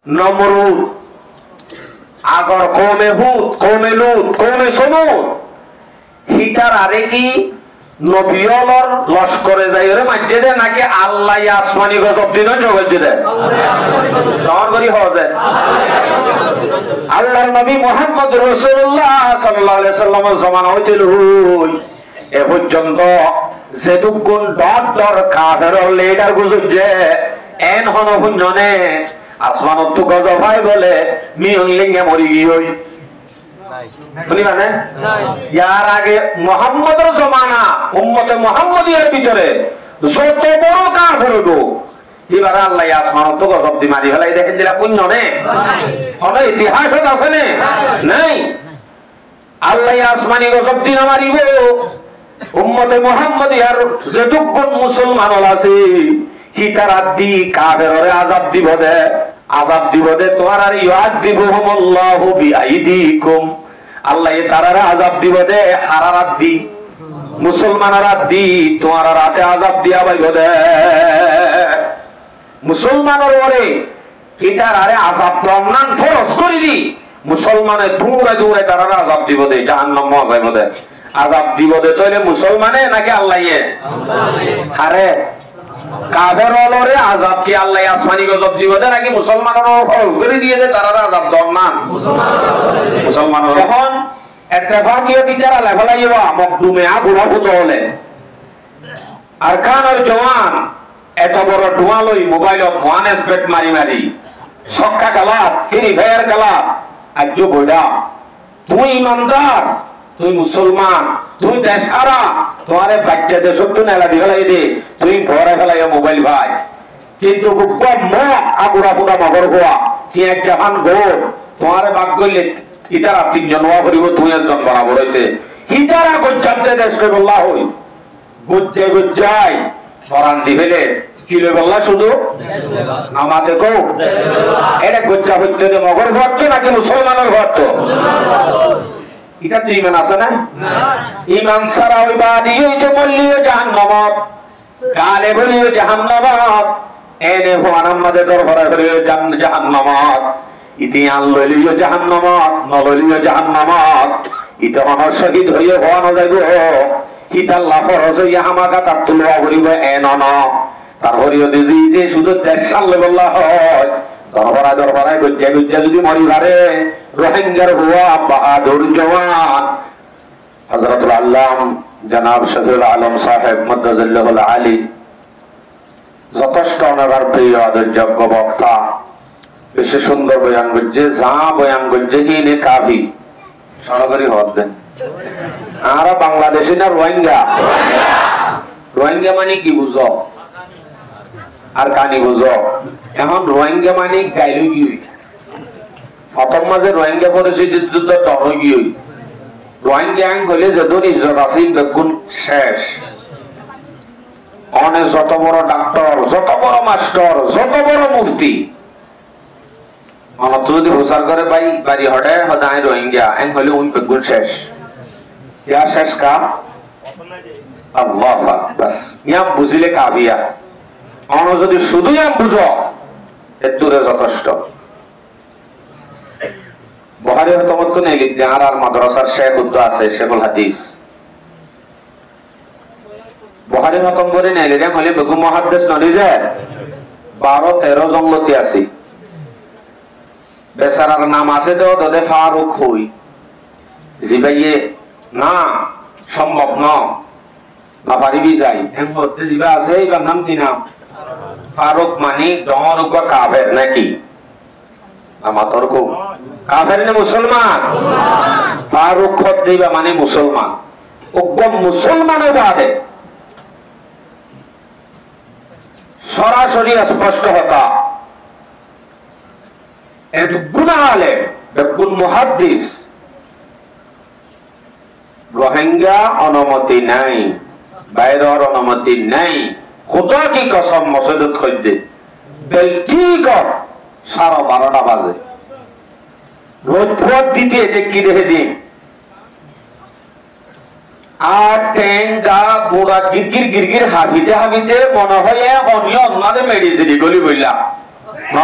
নমরুদ, আগর কৌমে হুদ, কৌমে লুত, কৌমে সমুদ, heater আরে কি নবিয়লর লস্করে যাই ওরে মাঝে দে নাকি আল্লাহ আসমানি গজব দিন জগৎ দে জমর করি হওয়া যায়। আল্লাহর নবী মুহাম্মদ রাসূলুল্লাহ সাল্লাল্লাহু আলাইহি সাল্লামের জামানা হইছিল হই এ পর্যন্ত যেটুকুন ডর কাফের লিডার গুজে এন হন হুননে আসমানত তো গজব হয় বলে মিয়ংলিঙ্গে মরি গই শুনি মানে ইয়ার আগে মুহাম্মদের জমানা উম্মতে মুহাম্মদিয়ার ভিতরে যত বড় কাফের হলো এবার আল্লাহ আসমানত তো গজব দি মারি ফেলাই দেখেন যেটা পুণ্য নে হলো ইতিহাস আছে নে নাই আল্লাহ আসমানি গজব দি না মারিব উম্মতে মুহাম্মদিয়ার যেটুকুন মুসলমান আছে হিতার আদি কাফেররে আযাব দিব দে তোমার আর ইয়াদিবুহুমুল্লাহু বিআইদিকুম আল্লাহ তারারে আযাব দিব দে হারারাত দি মুসলমানরা দি তোমার রাতে আযাব দিয়া বাইব দে মুসলমানের ওরে হিতার আরে আযাব প্রমাণ ফরজ করি দি মুসলমানে দূরে দূরে তারারে আযাব দিব দে জাহান্নাম যাইব দে আযাব দিব দে তাইলে মুসলমানে নাকি আল্লাহয়ে আরে কাফের ওরে আযাব কি আল্লাহ আসমানি গজব দিব দে নাকি মুসলমানের ফরজ করে দিয়ে দে তারারে আযাব দমান মুসলমানের এখন ইত্তেফাকিয়ত বিচারা লেভেলাইবা মকদুমে আগুরা হতো হলে আর কানের জওয়ান এত বড় ডুয়ালই মোবাইলত ওয়ানেস বেট মারি ছক্কা খেলা ফ্রি ফায়ার খেলা আজ বইডা তুই ইমানদার তুই মুসলমান তুই দেশ খারা তোমারে বাচ্চা দেশ তো নেলা দিলাই দে তুই ঘরে ফেলাই মোবাইল ভাই কিন্তু খুব মক আগুরা পুরা মগর হওয়া কি এক জাহান গোর তোমারে বাগ করলে ইতারা তিনজন হওয়া করিব তুই একজন বরাবর হইতে ইতারা গজ্জাতে দেশ বল্লা হই গজ্জাই ফরান দিবেলে কি লে বল্লা শুধু আমাদের কো এটা গজ্জা হইতে মগর ঘর তো নাকি মুসলমানের ঘর তো এটা তো ইমান আছে না ইমান ছাড়া ওই বাদী হইতে বললিও জাহান্নামত কালে বলিও জাহান্নামত এনে ভগবান আমাদের দরবারে করিও জাহান্নামত ইতি আনলিও জাহান্নামত নলিও জাহান্নামত ইটা মানুষ শহীদ হইয়ে হওয়ানো যাইব ইটা আল্লাহ ফরজ হইয়া আমাকে তার তুলবা করিব এন তারপরেও দিদি যে শুধু ১৩ সাল বললা হয় দরবারায় গজ্জা যদি মরি ভারে রোহিঙ্গার হুয়া বাহাদুর জওয়ান হযরতুল আল্লাম জনাব শফিউল আলম সাহেব মাদ্দাজাল্লাহুল আলী যথেষ্ট ওনার প্রিয় আদর্যোগ্য বক্তা বেশি সুন্দর বয়ান করছে যা বয়ান করছে হিনে কাফি সরকারি হদ দেন আর বাংলাদেশি না রোহিঙ্গা মানে কি বুঝো আর কানি বুঝো এখন রোহিঙ্গা মানে গাইল কি প্রথম মাঝে রোহিঙ্গা পরিস্থিতির যুদ্ধ ডর কি রোহিঙ্গা আইন গলে যখন ইজ্জত আছে বেগুন শেষ অনেক যত বড় ডাক্তার যত বড় মাস্টার যত বড় মুফতি অনত যদি প্রচার করে বাড়ি হটে সদায় রোহিঙ্গা আইন গলে উন বেগুন শেষ ইয়া শেষ কাম আল্লাহ আকবার ইয়া বুঝিলে কাবিয়া অন যদি শুধু বুঝো এতুরে যথেষ্ট বুখারী হতমত নেই লিখতে আর মাদ্রাসার শেখ উদ্দু আছে শেখুল হাদিস বুখারী খতম করে নেই লিখে হলে বেগু মুহাদ্দিস নলি যে 12-13 জঙ্গলতি আছে বেচারার নাম আছে তো দদে ফারুক হই জিবাইয়ে না সম্ভব না পারিবি যাই এম হতে জিবা আছে এবার নাম কি নাম ফারুক মানি ডর উপর কাফের নাকি আমার তর্ক কাফের না মুসলমান ফারুক খত দিবা মানে মুসলমান একদম মুসলমানের বাদে সরাসরি স্পষ্ট হতা এত গুনাহ আলে বেকুন মুহাদ্দিস রোহিঙ্গা অনুমতি নাই বাইরের অনুমতি নাই খোদা কি কসম মসজিদত খদ্দে বেলঠিক 12:30 বাজে রোদ দিতে যে কি দেখে দিন আর টেঙ্গা গোড়া গিরগির হাবিতে মনে হয় অন্য অন্যদের মেডিসিন গলি বললাম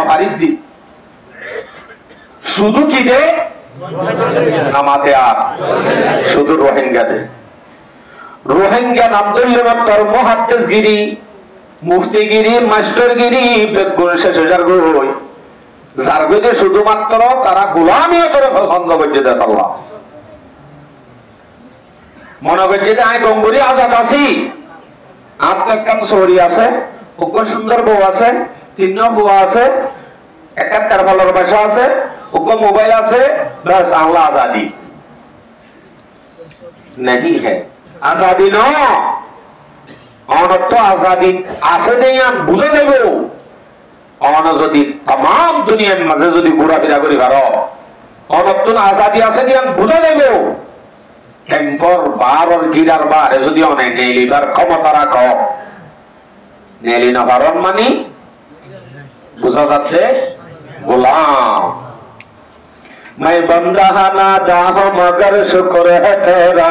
পারি দি শুধু কি দে নামাতে আর শুধু রোহিঙ্গা দে রোহিঙ্গা নাম ধরলে মাত্র মুহাদ্দিসগিরি মুফতিগিরি মাস্টারগিরি বেগুন শেষ হয়ে যার গই যার গইতে শুধুমাত্র তারা গোলামিও করে পছন্দ করছে দেখ আল্লাহ মনে করছে যে আমি গঙ্গুরি আজাদ আছি আত্মকাম শহরী আছে খুব সুন্দর বউ আছে তিন বউ আছে একাত্তর ভালোর বাসা আছে ওকে মোবাইল আছে बस আল্লাহ আজাদি नहीं है आजादी न অনত্ব আজাদি আছে দেয়ান বুঝে দেব অন যদি तमाम দুনিয়ার মাঝে যদি ঘোরাফেরা করি ভারো অনত্ব আজাদি আছে দেয়ান বুঝে দেব কেমপর বার আর গিরার বার যদি অনেক নেলিবার ক্ষমতা রাখো নেলি না পারন মানে বুঝা যাচ্ছে गुलाम मैं बंदा नादा हूं मगर शुक्र है तेरा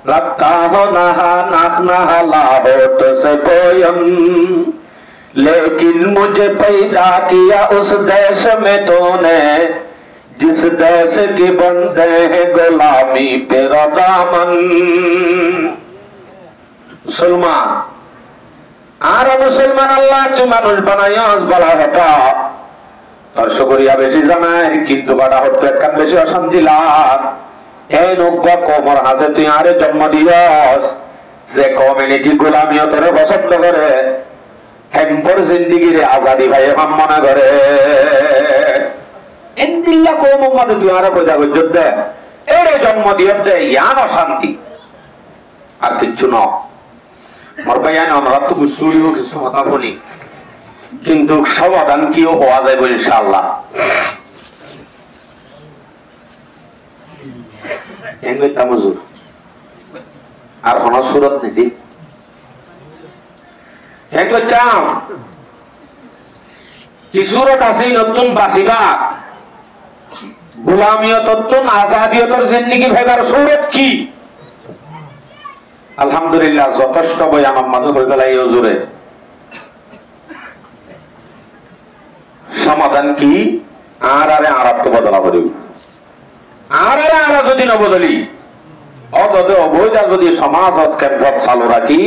रखता हूं नहा नाख नहला हो तो से कोयम लेकिन मुझे पैदा किया उस देश में तूने जिस देश की बंदे हैं गुलामी तेरा दामन मुसलमान আর মুসলমান আল্লাহ তুই মানুষ বানাইয়াস বলা হতা তার শুকরিয়া বেশি জানাই কিন্তু বাড়া হতো একখান বেশি অশান্তি লাগ এই নব্বা কোমর হাসে তুই আরে জন্ম দিয়াস যে কমিউনিটি গোলামিও তোরে পছন্দ করে হেম্পর জিন্দিগিরে আজাদি ভাই এমন মনে করে ইন্দিল্লা কোম মধ্যে তুই আরে পয়দা করছ দে এরে জন্ম দিয়ে দে ইয়ান অশান্তি আর কিচ্ছু না মোর ভাইয়ান আমরা তো বুঝলিও কিছু কথা বলি কিন্তু সমাধান কিও হওয়া যায় ইনশাআল্লাহ এঙ্গেতা মজুর আর কোন সুরত নেই এঙ্গো চাও কি সুরত আছে নতুন বাসিবা গোলামিয়ত নতুন আজাদিয়তের জিন্দেগি ভাগার সুরত কি আলহামদুলিল্লাহ যথেষ্ট বয়ান আমাদের হয়ে গেল এই হুজুরে সমাধান কি আর আরে আরাত্ম বদলা করি আর আরে আরা যদি না বদলি অতদ অবৈধ যদি সমাজত কেন্দ্রত চালু রাখি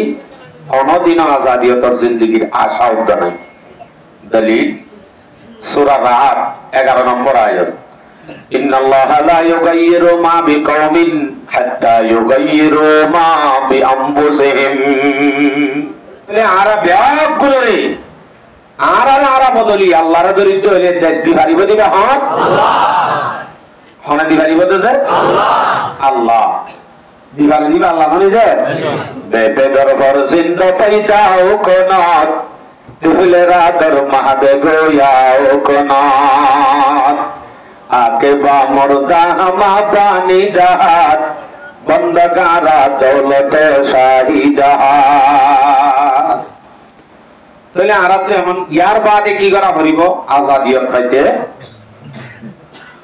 কোনদিন আজাদিয়তের জিন্দেগির আশা উঠবে নাই দলিল সূরা রাত 11 নম্বর আয়াত ইন্নাল্লাহা লা ইউগাইয়িরু মা বিকওমিন হাত্তা ইউগাইয়িরু মা বিআনফুসিহিম এ আরা ব্যাগ করে আরা বদলি আল্লাহর দরিদ্র হইলে দেশ দিবারিব দিবে হ্যাঁ আল্লাহ হনে দিবারিব দে আল্লাহ আল্লাহ দিবারি দিবা আল্লাহ মানে যে বেবে দরবার জিন্দা পাইতাও কোনাত তুহলে রাদর মাহবে গোয়াও কোনাত आके बा मुर्दा हमा पानी जहाद बंदगारा दौलत शाही जहाद তাহলে আরাতে এমন ইয়ার বাদে কি করা পড়িব আজাদিয়ত খাইতে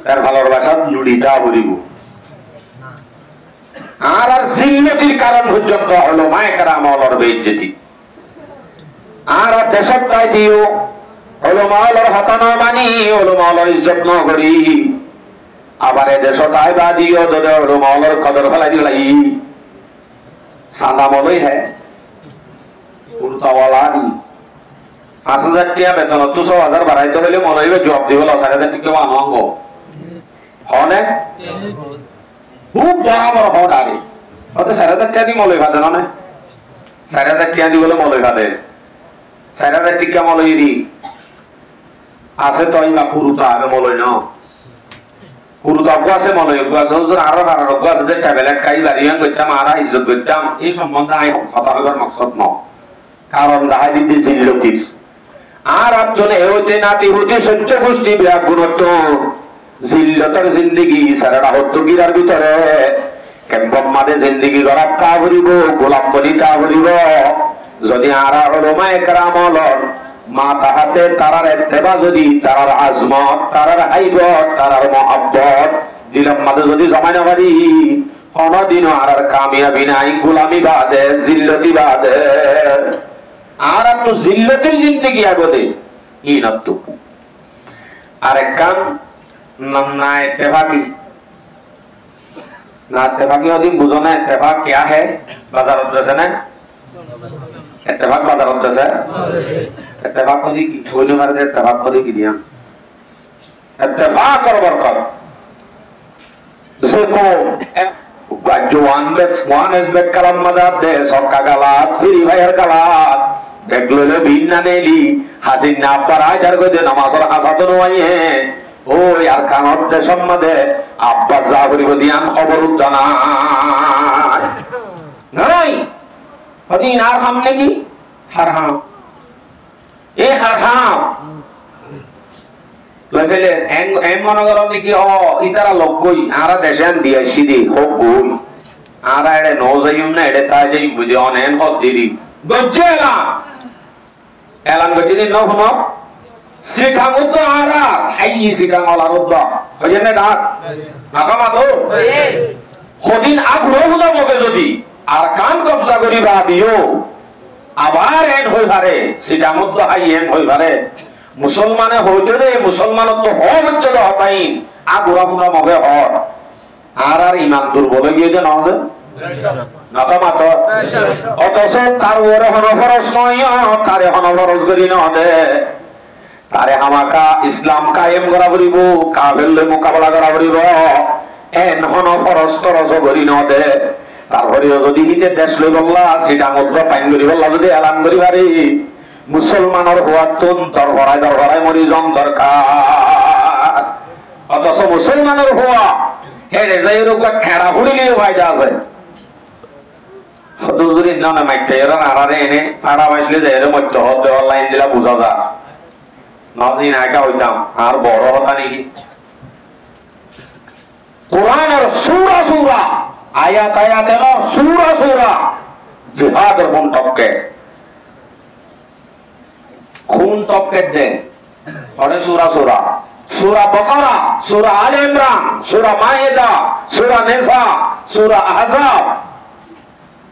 তার ভালোর ভাষা লুড়িটা পড়িব আর জিল্লতির কারণ পর্যন্ত হলো মায়েকরাম অলর বেইজ্জতি আর দেশত তাই দিও হলো মাওলার হাতানা মানি হলো মাওলার ইজ্জত ন করি আবার এ দেশ তাই বাদিও দদে হলো মাওলার কদর ফলাই দিলাই সাদা বলই হ্যাঁ উল্টাওয়ালা নি 5000 টাকা বেতন 2000 বাড়াইতে হলে মনে হইবে জব দিব 4000 টাকা আনন্দ হনে খুব বরাবর হন আগে অত 4000 টাকা দি মলই ভাদে না 4000 টাকা দি বলে মলই ভাদে 4000 টাকা মলই দি আছে তো ইমা কুরুতা আগে মলই না কুরুতা গো আছে মলই গো আছে হুজুর আরো গো আছে যে ট্রাভেলার কাই বাড়িয়ান কইতাম আর ইজ্জত কইতাম এই সম্বন্ধে আই কথা হইবার মাকসাদ ন কারণ রাহাই দিতে জিল্লতির আর আপজনে হইতে নাতি হইতে সত্য গোষ্ঠী বিয়া গুণত জিল্লতর জিন্দেগি সারা হত্য গিরার ভিতরে কেমন মাদে জিন্দেগি গড়া তা ভরিব গোলাম বলি তা ভরিব যদি আরা হলো মায়েকরাম অলর মা তাহাতে তারার ইত্তেবা যদি তারার আজমত তারার হাইবত তারার মহব্বত দিলাম মাদে যদি জমাই না পারি কোনদিনও আর কামিয়াবি নাই গোলামি বাদে জিল্লতি বাদে আর একটু জিল্লতির জিন্দেগি আগতে ই নত্তু আর এক কাম नाम ना इत्तेफाकी ना इत्तेफाकी अदीम बुझो ना इत्तेफाक क्या है बाजारत जैसे ना इत्तेफाक बाजारत जैसे इत्तेफाक को दी कोई नहीं मारे इत्तेफाक को दी की दिया इत्तेफाक और बरकत देखो जवान बेस कलाम मदद दे सबका गलात फिर भाइयर गलात देखलो भिन्ना नेली हासिन ना पराय जार को दे नमाज और हासा तो नहीं है ओ यार कानों दे सम्मदे अब्बास जाबरी को दियान अबरुद्धना नहीं हदीन आर हमने की हरहाम ये हरहाम लगेले एम मनोगरम की ओ इतारा लोग कोई आरा देशान दिया सीधी हो कोई आरा एडे नौज़ायुम ने एडे ताज़ाई मुझे ऑनलाइन हो दीदी गज्जेला एलान गज्जेली नौ हुनो सीठांग उद्दो आरा हाई सीठांग वाला उद्दो बजने डाक आका मातो होदिन आग रोहुना मोके जोदी आरकान कब्जा करी बादियो आबार एंड होई भारे सीठांग उद्दो हाई एंड होई भारे मुसलमाने होते रे मुसलमानों तो हो बच्चे तो होता ही आगुरा मुना मगे और आरार ईमान दुर्बल है ये जो नाज़ नाता मातो अतोसे तार वोरे हनफरस नहीं तारे हनफरस करी ना दे तारे हमाका इस्लाम कायम करा बरीबो काबिल ले मुकाबला करा बरीबो एन हनफरस तो रसो करी ना दे तार भरियो जो दिखिते देश ले बल्ला सीधा मुद्दा पाइन करी बल्ला जो दे आलाम करी बारी मुसलमान और हुआ तुम दरबाराय मरीजों दरकार अतः सब मुसलमान और हुआ हे रेज़ाइरों का खेरा हुड़ी लियो भाई जाते दूसरी इतना न मैक्टे यार नारारे इन्हें फाड़ा वाइसले ज़ाइरों मच्चो होते वाला इंदिला बुझा था नाज़ी नायका होता आर बोरो होता नहीं की कुरान और सूरा सूरा आयत आयत है ना सूरा सूरा जिहाद और खून टपके खून टपके दे और सूरा सूरा सूरा बकरा सूरा आल इमरान सूरा माइदा सूरा निसा सूरा अहज़ाब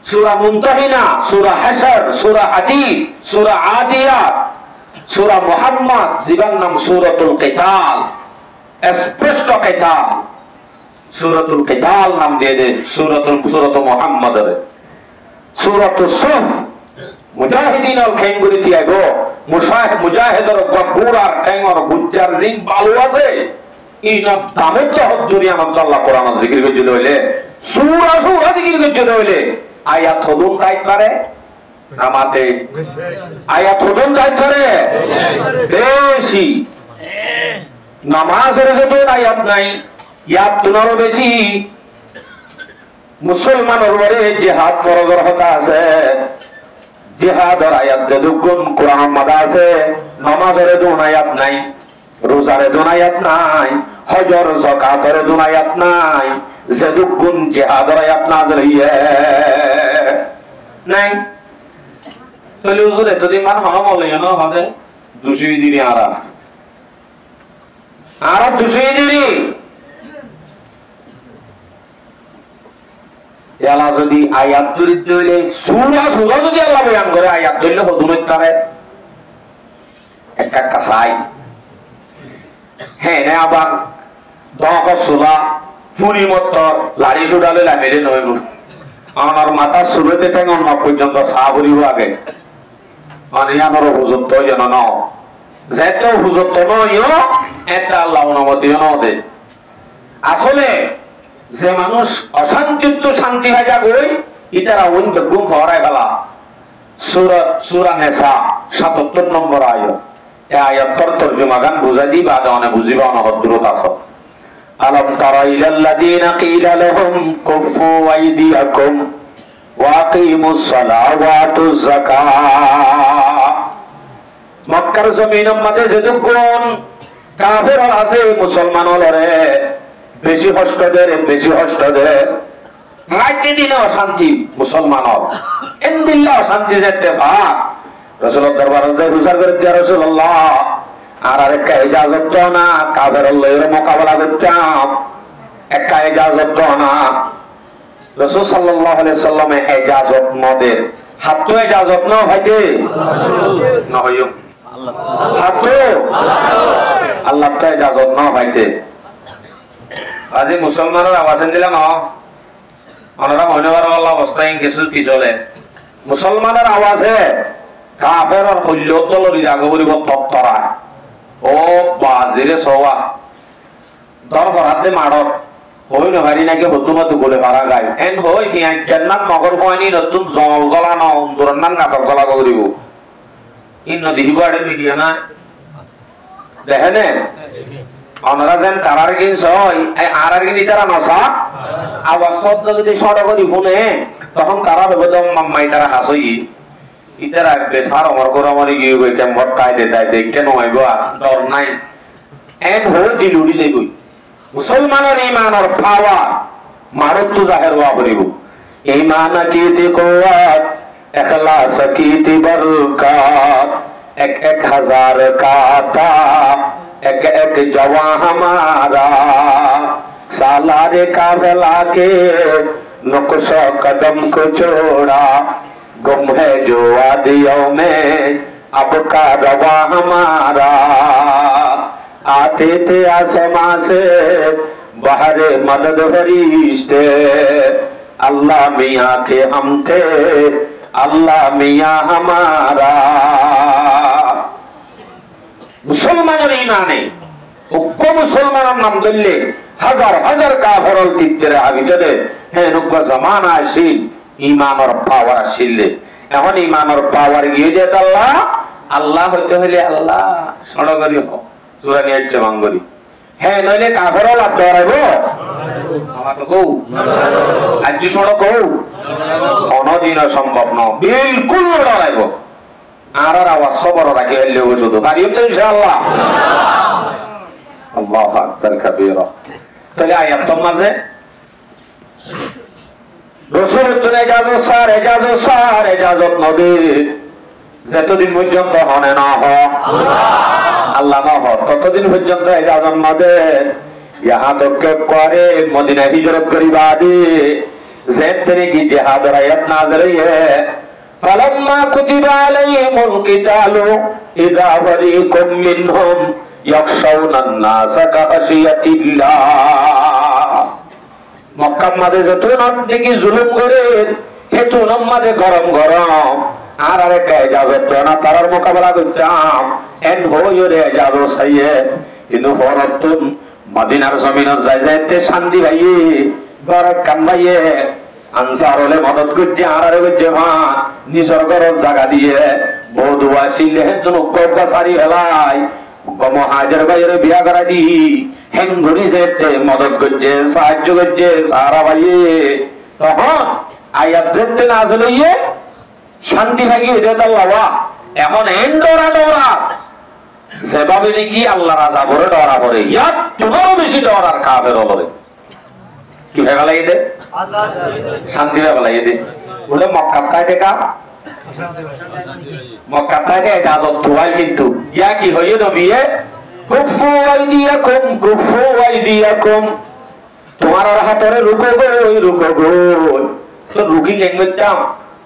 सूरा मुंतहिना सूरा हशर सूरा हदीद सूरा आदियात सूरा मुहम्मद जीवन नाम सूरतुल क़िताल स्पष्ट क़िताल सूरतुल क़िताल नाम दे दे सूरतुल मुहम्मद रे सूरतुल सफ मुजाहिदीन और खेंगुरी थी आगो मुजाहिद और गफूर और खेंग और गुज्जार जिन बालुआ से इन दामों तो हद दुनिया में अल्लाह कुरान जिक्र के जुड़े सूरा सूरा जिक्र के जुड़े आया थोड़ुन दायित्व करे नामाते आया थोड़ुन दायित्व करे बेशी नमाज रे जो आयत नहीं याद तुनारो बेशी मुसलमान और बड़े जिहाद फरोजर होता है जिहाद और आयत जदुगुन कुरान मदा से नमाज रे जो आयत नहीं रोजा रे जो आयत नहीं हज और ज़कात रे जो आयत नहीं जदुगुन जिहाद और आयत नाज़िल हुई है नहीं तो लोग तो दिन मान हम बोले हैं ना हमें दूसरी दिन आ रहा दूसरी दिन याला যদি আয়াত তরিত হইলে সূরা সূরা যদি আল্লাহ বয়ান করে আয়াত ধরলে হদুমত করে একটা কাসাই হ্যাঁ না আবার দক সূরা ফুরি মত লাড়ি দুডালে লামেরে নয় আমার মাথা শুরুতে থেকে অন্য পর্যন্ত সাবরিব আগে মানে আমার হুজুর তো যেন না যেতে হুজুর তো নয় এটা আল্লাহ অনুমতি না দে আসলে যে মানুষ অশান্তিযুক্ত শান্তি ভাজা কই ইতারা ওন গুম হরায় বালা সূরা নিসা 77 নম্বর আয়াত এই আয়াতর তরজমা গান বুঝাই দি বা জানে বুঝিবা না হদ্রত আছে আলাম তারা ইলাল্লাযিনা কিলা লাহুম কুফু আইদিয়াকুম ওয়া আকিমুস সালাহ ওয়া আতুজ যাকাত মক্কার জমিনের মধ্যে যেদুকুন কাফের আছে মুসলমান হলরে বেশি কষ্ট দে রাতে দিনে অশান্তি মুসলমান এন্দিল্লা অশান্তি যেতে ভাগ রাসূলের দরবারে যাই হুজুর করে ইয়া রাসূলুল্লাহ আর আরেকটা ইজাজত তো না কাফের আল্লাহর মোকাবেলা করতাম একটা ইজাজত তো না রাসূল সাল্লাল্লাহু আলাইহি সাল্লামে ইজাজত নদে হাত তো ইজাজত না হইতে না হইও আল্লাহ হাত তো আল্লাহ তো ইজাজত না হইতে আজি মুসলমানের আওয়াজ দিলাম ওনারা মনে করার অবস্থায় কিছু পিছলে মুসলমানের আওয়াজে কাফের আর হল্য দলরি আগে বলিব তত্তরা ও বাজিরে সওয়া দর ভরাতে মাড়ত হই নহারি নাকি হতুমত বলে মারা গায় এন হই সিয়ান জান্নাত মগর বয়নি নতুন জল গলা না অন্তরন না নাটক গলা করিব ইন নদী বাড়ে মিডিয়া না দেখেনে ওনারা যেন তারার কিন সই আর আর কিনি তারা নসা আওয়াজ শব্দ যদি সড়ক করি শুনে তখন তারা বেদম মাম্মাই তারা হাসই ইতারা বেথার অমর করা মনে গিয়ে গই কেমন তাই দে তাই দেখতে নয় গো ডর নাই এন হো দিলুড়ি যাই গই মুসলমানের ঈমানের পাওয়ার মারত জাহের হওয়া করিব ঈমান কি তে কুওয়াত ইখলাস কি তে বরকত এক এক হাজার কাতা एक एक जवा हमारा सालारे काफिला के नुक्शा कदम को छोड़ा गुम है जो वादियों में अब का रवा हमारा आते थे आसमां से बहरे मदद फरिश्ते अल्लाह मियाँ के हम थे अल्लाह मियाँ हमारा মুসলমানের ইমানে ঐক্য মুসলমানের নাম ধরলে হাজার হাজার কাফেরল তিত্তের আবিদে হ্যাঁ নব্য জামান আসিল ইমানের পাওয়ার আসিলে এখন ইমানের পাওয়ার গিয়ে যেত আল্লাহ আল্লাহ হইতে হইলে আল্লাহ সড়গরি হোক চূড়ানি হচ্ছে মাঙ্গরি হ্যাঁ নইলে কাফেরল আর ডরাইব আমার তো কৌ আজ সড়ক কৌ কোনদিনও সম্ভব নয় বিলকুল ডরাইব আর আওয়াজ সবর রাখি হইলে শুধু পারি তো ইনশাআল্লাহ আল্লাহু আকবার কাবীরা তাহলে আয়াত মাঝে রাসূল এজাজত নবী যতদিন পর্যন্ত হনে না হ আল্লাহ না হ ততদিন পর্যন্ত এজাজত নবী ইহা তক করে মদিনা হিজরত করিবা দি যেন তেরে কি জিহাদ আয়াত নাযিল है فلما كتب عليهم القتال إذا فريق منهم يخشون الناس كخشية الله মক্কা মাঝে যত নাকি জুলুম করে হেতু নামাজে গরম গরম আর আরেকটা ইজাজত না তারার মোকাবেলা করতাম এন হইরে ইজাজত চাইয়ে কিন্তু ফরতুন মদিনার জমিনে যাই যাইতে শান্তি ভাইয়ে গরম কামবাইয়ে আনসার হলে মদত করছে আর করছে মা নিজের ঘরের জায়গা দিয়ে বৌদ্ধ আসিলে হেন কব্বা সারি ফেলাই মহাজের বাইরে বিয়া করা দি হেন ঘুরি যেতে মদত করছে সাহায্য করছে সারা ভাইয়ে তখন আয়াত যেতে না আসলে শান্তি ভাগি হইতে আল্লাহ এখন হেন ডরা ডরা সেভাবে নাকি আল্লাহ রাজা করে ডরা করে ইয়ার তোমারও বেশি ডরার কাফের হলে কি ভেবে লাগিয়ে দে শান্তি ভেবে লাগিয়ে দে বলে মক্কায় দেখা মক্কায় এজাজত তোয়াই কিন্তু ইয়া কি হইয়ে নবিয়ে কুফু আইদিয়াকুম তোমার হাতরে রুকো গো তো রুকি কেন করতাম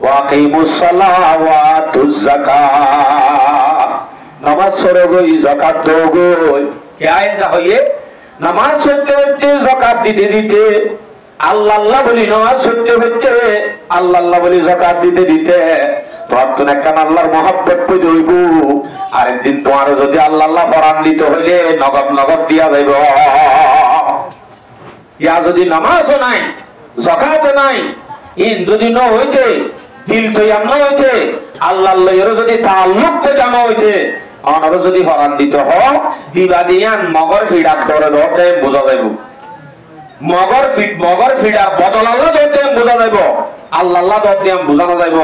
ওয়াকিমুস সালাহ ওয়া আতুজ যাকাত নামাজ পড়ো গো যাকাত দাও গো কি আইনটা হইয়ে নামাজ পড়তে পড়তে যাকাত দিতে দিতে আল্লাহ আল্লাহ বলি নামাজ পড়তে পড়তে আল্লাহ আল্লাহ বলি যাকাত দিতে দিতে তখন একটা আল্লাহর মহব্বত পেয়ে হইব আরেকদিন তোমার যদি আল্লাহ আল্লাহ পরাণ দিতে হইলে নগদ নগদ দিয়া যাইব ইয়া যদি নামাজও নাই যাকাতও নাই ইন যদি ন হইতে দিল তো এমন হইতে আল্লাহ আল্লাহর যদি তাআল্লুক জানা হইতে আনারও যদি পরাণ দিতে হয় দিবা দিয়ান মগর ফিডার করে ধরতে বোঝা যাইব মগর ফিডার বদল আল্লাহ ধরতে বোঝা যাইব আল্লাহ আল্লাহ ধরতে বোঝানো যাইব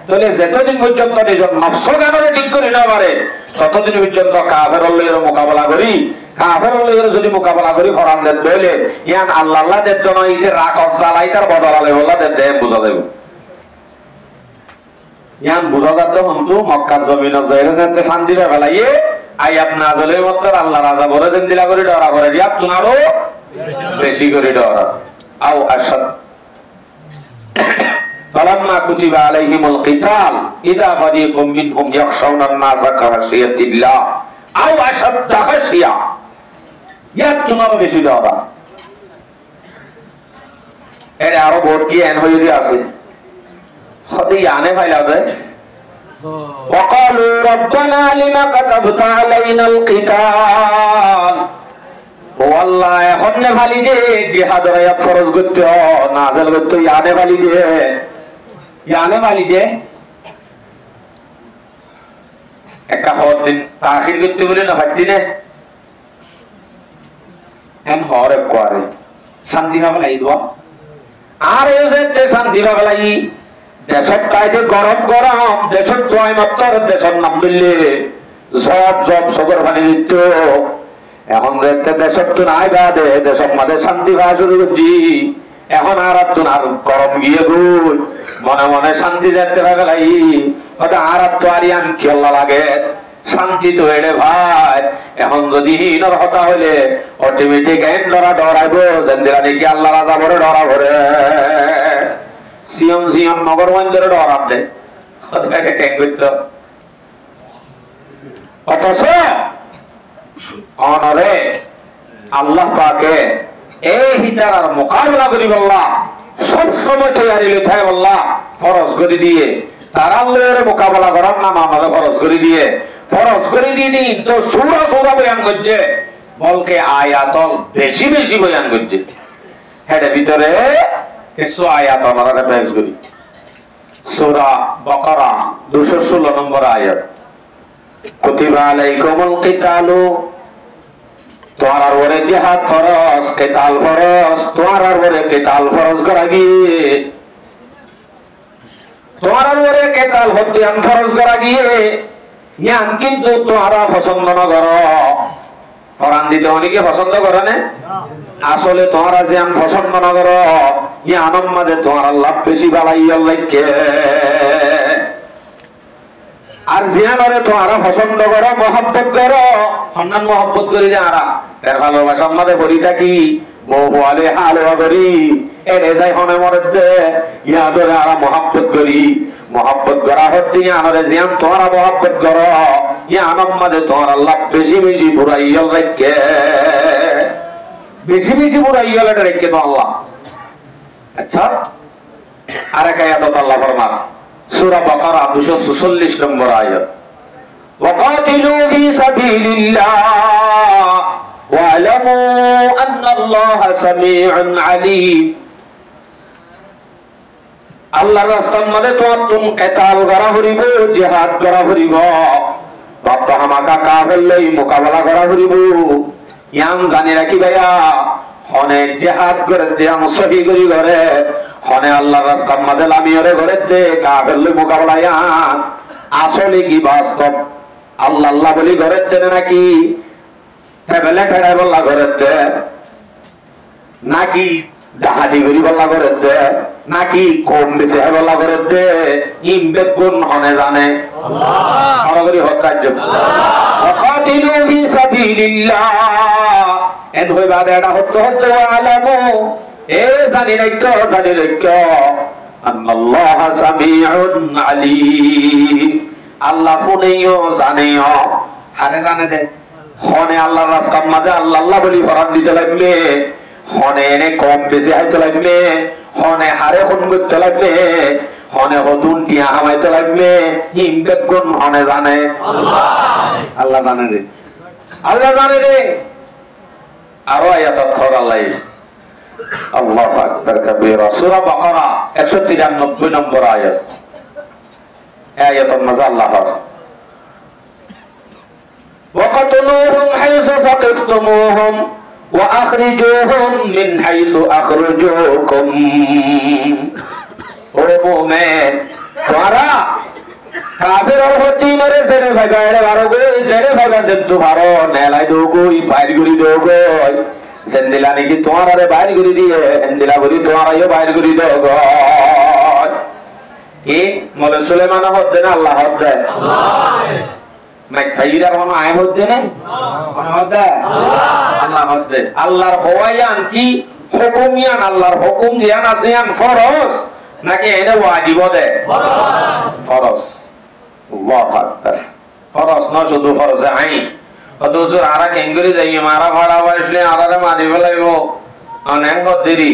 তাহলে যতদিন পর্যন্ত নিজের নফস জ্ঞানরে ঠিক করে না পারে ততদিন পর্যন্ত কাফের আল্লাহর মোকাবেলা করি কাফের আল্লাহর যদি মোকাবেলা করি ফরান দেন তাহলে ইয়ান আল্লাহ আল্লাহ দেন না এই যে রাগ অসালাই তার বদল আল্লাহ দেন বোঝা যাইব ইয়ান বোঝা যাচ্ছে কিন্তু মক্কার জমিনে যাইরে যেতে শান্তি ফেলাইয়ে আয়াত নাযিলের মত আল্লাহ রাজা বলে দেন দিলা করে ডরা করে দিয়া তোমারও বেশি করে ডরা আও আশাদ فلما كتب عليهم القتال إذا فريق منهم يخشون الناس كخشية الله أو أشد خشية يا تمام بشدارة এর আরো ভোট কি এন হয়ে আছে হতে আনে ফাইলা দেয় وقالوا ربنا لما كتبت علينا القتال والله হন্নে ভালি যে জিহাদ রায়া ফরজ করতে নাজল করতে ইয়ানে ভালি যে একটা দিন তাখির করতে বলে না ভাবছি রে এন হরে করে শান্তি ভাবে লাইব আর এই যে শান্তি ভাবে লাই দেশত তাই যে গরম দেশত দোয়াই মাত্র দেশত নাম দিলে সব সগর পানি দিত এখন দেখতে দেশত তো নাই বাদে দেশত মাঝে শান্তি ভাবা শুরু করছি এখন আর তো আর গরম গিয়ে গুল মনে মনে শান্তি দেখতে ভাবে লাই হয়তো আর তো আর কি আল্লাহ লাগে শান্তি তো এড়ে ভাই এখন যদি হীনর হতা হইলে অটোমেটিক এন ডরাইব যেদিন নাকি আল্লাহ রাজা ভরে ডরা ভরে সিয়ম নগর মন্দিরে ডরাব দেয় অথচ অনরে আল্লাহ পাকে এই হিতার মোকাবিলা করি বললাম সবসময় তৈরি লিখায় বললাম ফরজ করে দিয়ে তারা মোকাবেলা করার নাম আমাদের ফরজ করে দিয়ে দিন তো সুরা বয়ান করছে বলকে আয়াতল বেশি বয়ান করছে হেডে ভিতরে কিছু আয়াত আমরা পেশ করি সূরা বাকারা 216 নম্বর আয়াত কুতিবা আলাইকুমুল কিতালু তোমার ওরে জিহাদ ফরজ কিতাল ফরজ তোমার ওরে কিতাল ফরজ করা গিয়ে তোমার ওরে কিতাল হত্যান ফরজ করা গিয়ে ইয়ান কিন্তু তোমরা পছন্দ না করো কোরআন দিতে অনেকে পছন্দ করে না আসলে তোমরা যে আম পছন্দ না করো ইয়ান মাঝে তোমার আল্লাহ বেশি বালাই আল্লাহকে আর জিয়ানরে তোমরা পছন্দ করো মহব্বত করো সম্মান মহব্বত করি যারা তার ভালোবাসার মধ্যে বলি থাকি বলে হালুয়া করি এর যাই হনে মরতে ইয়াদরে আরা মহব্বত করি মহব্বত করা হচ্ছে ইয়ানরে জিয়ান তোমরা মহব্বত করো ইয়ান মাঝে তোমার আল্লাহ বেশি বুড়াইয়াল রাখে বেশি বুড়াইয়াল রেখে তো আল্লাহ আচ্ছা আরেক আয়াত আল্লাহ ফরমান সূরা বাকারা 246 নম্বর আয়াত ওয়াকাতিলু ফি সাবিলিল্লাহ ওয়ালামু আন্নাল্লাহা সামিউন আলীম আল্লাহর রাস্তার মধ্যে তুমি কিতাল করা হইব জিহাদ করা হইব বাপ্পা হামাকা কাফের লই মোকাবেলা করা হইব ইয়াম জানি রাখি ভাইয়া হনে জিহাদ করে দিয়াম সহি করি করে হনে আল্লাহর রাস্তার মধ্যে লামিয়রে করে দে কাফের লই মোকাবেলা ইয়ান আসলে কি বাস্তব আল্লাহ বলি করে দেন নাকি টেবলে ঠেড়াই বল্লা করে দে নাকি ডাহাতি করি বল্লা করে দে নাকি কম বেশি বল্লা করে দে ইমবেদ কোন হনে জানে আল্লাহ করি হত্যাজ্য ওয়াকাতিলু ফি সাবিলিল্লাহ এন হই বাদে এটা হত্যা আলামু এ জানি রাখো আল্লাহ সামিউন আলীম আল্লাহ শুনেও জানেও হারে জানে দে হনে আল্লাহর রাস্তার মাঝে আল্লাহ বলি ফরাদ দিতে লাগলে হনে এনে কম বেশি হাইতে লাগলে হনে হারে খুন করতে লাগলে হনে হতুন টিয়া হামাইতে লাগলে ইমবেদ কোন হনে জানে আল্লাহ জানে রে আরো আয়াত খর আল্লাহ আল্লাহু আকবার কবীরা সূরা বাকারা 193 নম্বর আয়াত আয়াতুল মাযা আল্লাহ وقتلوهم حيث ثقفتموهم وأخرجوهم من حيث أخرجوكم ও মুমিন তোরা কাফের হতিনরে জেরে ভাগাড়ে বারো গো জেরে ভাগা দেতু বারো নেলাই দোগই বাইর গুরি দোগই সেন্দিলা নাকি তোমারে বাইর গুরি দিয়ে এন্দিলা গুরি তোমারাইও বাইর গুরি দোগই কি মোলে সুলাইমান হদ্দে না আল্লাহ হদ্দে নাই খাইরা কোনো আয় হদ্দে না কোন হদ্দে আল্লাহ হদ্দে আল্লাহর হওয়ায়ান কি হুকুমিয়ান আল্লাহর হুকুম দিয়ান আসিয়ান ফরজ নাকি এনে ওয়াজিব দে ফরজ আল্লাহু আকবার ফরজ না শুধু ফরজ আইন অদুসুর আরা কেঙ্গুরি যাই মারা ভাড়া বাসলে আরারে মারি ফেলাইব অনেক দেরি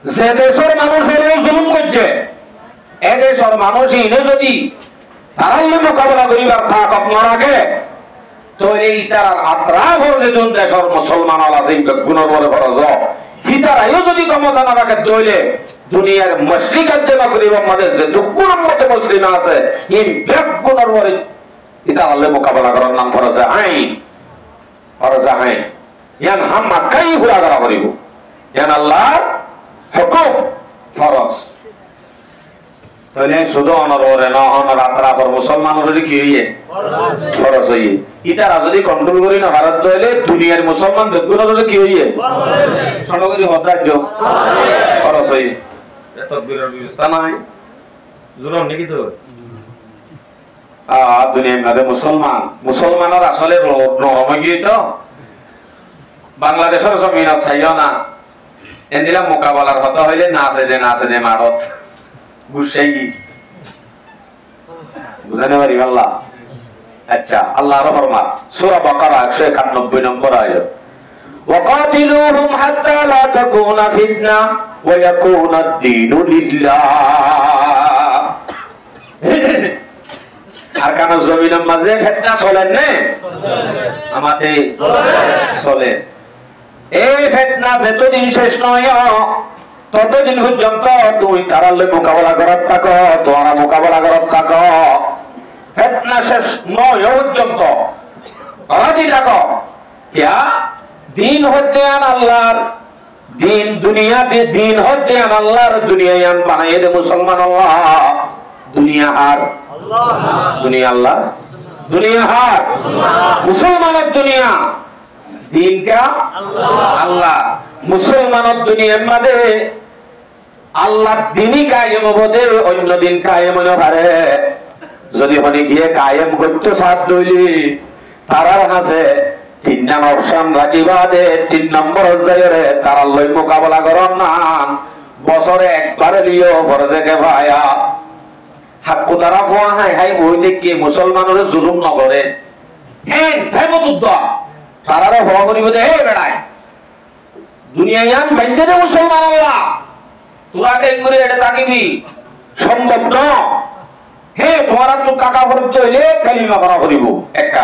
যে দেশের মানুষ জুলুম করছে এদেশের মানুষ ইনে যদি তারাই মোকাবেলা করিবার থাক আপনার আগে তো এই তারা আত্রা ভরে যেন দেশের মুসলমান আছে গুণের বলে ফরজ সীতারাইও যদি ক্ষমতা না রাখে তৈলে দুনিয়ার মশরিকাত দেবা করিবার মাঝে যে দুগুণের মতো মুসলিম আছে এই ব্যাগুণের বলে এটা আল্লাহ মোকাবেলা করার নাম ফরজ আইন ফরজ আইন ইয়ান হাম্মা কাই হুরা করা করিব ইয়ান আল্লাহর হুকুম ফরজ তাহলে শুধু অনরে না অনর আত্রা পর মুসলমানের কি হইয়ে ফরজ হইয়ে ইতারা যদি কন্ট্রোল করি না ভারত হইলে দুনিয়ার মুসলমান বেগুনের কি হইয়ে সনগরি হতার্য ফরজ হইয়ে তকবীরের ব্যবস্থা নাই জুলুম নাকি তো দুনিয়ার মধ্যে মুসলমানের আসলে নরম গিয়ে তো বাংলাদেশের জমিনত চাইও না এদিলা মোকাবেলার হতা হইলে নাচে যে মারত গুসাই বুঝাতে পারি আল্লাহ আচ্ছা আল্লাহর ফরমান সূরা বাকারা 191 নম্বর আয়াত وقاتلوهم حتى لا تكون فتنة ويكون الدين لله আর কারণ জমিনের মাঝে ফিতনা চলে না আমাতে চলে এই ফিতনা যতদিন শেষ নয় ততদিন পর্যন্ত তুমি তারার মোকাবেলা করার থাকো তোমরা মোকাবেলা করার থাকো ফিতনা শেষ নয় পর্যন্ত রাজি থাকো क्या दीन होते हैं अल्लाह दीन दुनिया दे दीन होते हैं अल्लाह दुनिया यान बनाए दे मुसलमान अल्लाह दुनिया हार दुनिया अल्लाह दुनिया हार मुसलमान दुनिया दीन क्या अल्लाह मुसलमान दुनिया मदे अल्लाह दीनी कायम होबे अन्य दिन कायम न पारे যদি হনি গিয়ে কায়েম করতে সাথ দইলি তারার হাসে তিন নম্বর অপশন রাখিবা দে 3 নম্বর জায়গায় তারা লই মোকাবেলা করন না বছরে একবার লিও বড় থেকে ভাইয়া হাক্কু তারা কোয়া হাই ওই দেখি মুসলমানের জুলুম না করে হ্যাঁ থাইমো যুদ্ধ তারারে হওয়া করিব দে হে বেড়ায় দুনিয়ায়ান বাইজে দে মুসলমান আল্লাহ তোরা কেন করে এটা তাকিবি সম্ভব না হে তোমার তো টাকা খরচ হইলে কালিমা করা করিব একটা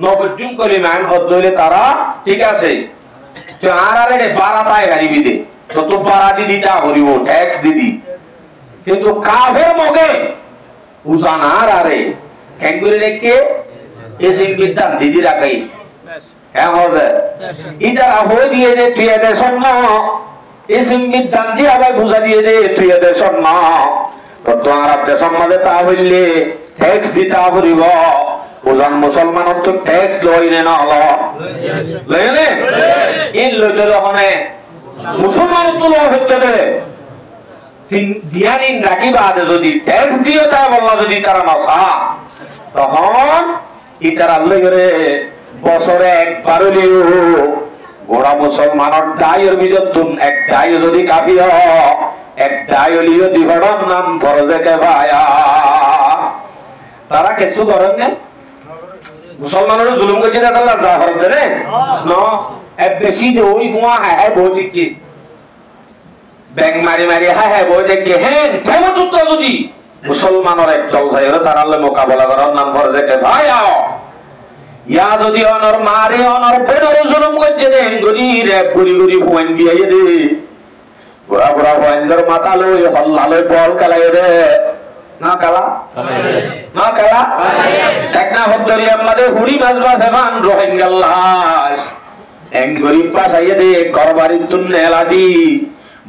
নবজুম কলিমান হইলে তারা ঠিক আছে তো আরে বারাতায় গাড়িবি দে যত বারাতি দিতা করিব ট্যাক্স দিদি কিন্তু কাফের মগে উজানার আরে কেন করে দেখে এসিন বিদ্যান দিদি রাখাই হ্যাঁ হবে ইতারা হয়ে দিয়ে দে তুই এদের স্বর্ণ এসিন বিদ্যান দিয়ে আবার বুঝা দিয়ে দে তুই এদের স্বর্ণ তো তোমার আপনি সম্মানে তা বললে ট্যাক্স দিতে পারিব ওজন মুসলমান তো ট্যাক্স লই না হলো লইনে ইন লইতে হনে মুসলমান তো লই হতে দে তিন দিয়ানিন রাখিবা দে যদি ট্যাক্স দিও তা বললা যদি তারা নসা তখন ইতারা লইরে বছরে একবার লিও গোড়া মুসলমানের দায়ের বিরুদ্ধে এক দায় যদি কাফি হয় এক দায়লিও দিবড়ার নাম ফরজে কেফায়া তারা কিছু করেন না মুসলমানের জুলুম করছে না আল্লাহ যা ফরজ রে ন এ বেশি যে ওই ফুয়া হ্যাঁ বহুত কি ব্যাংক মারি হ্যাঁ বহুত কি হ্যাঁ কেমন যুদ্ধ যদি মুসলমানের এক দল ভাইরা তারা আল্লাহ মোকাবেলা করার নাম ফরজে কেফায়া ইয়া যদি অনর মারে অনর বেনর জুলুম করছে দেন গরি রে গুরি ফুয়ান দিয়ে দে বুড়া বুড়া ভয়ঙ্কর মাথা লই হল্লা লই বল কালাই রে না কালা না কালা দেখনা হদ্দরি আমাদের হুড়ি মাছবা দেবান রোহিঙ্গাল্লাহ এক গরিব পাশাইয়ে দে করবারির তুন্নে এলাদি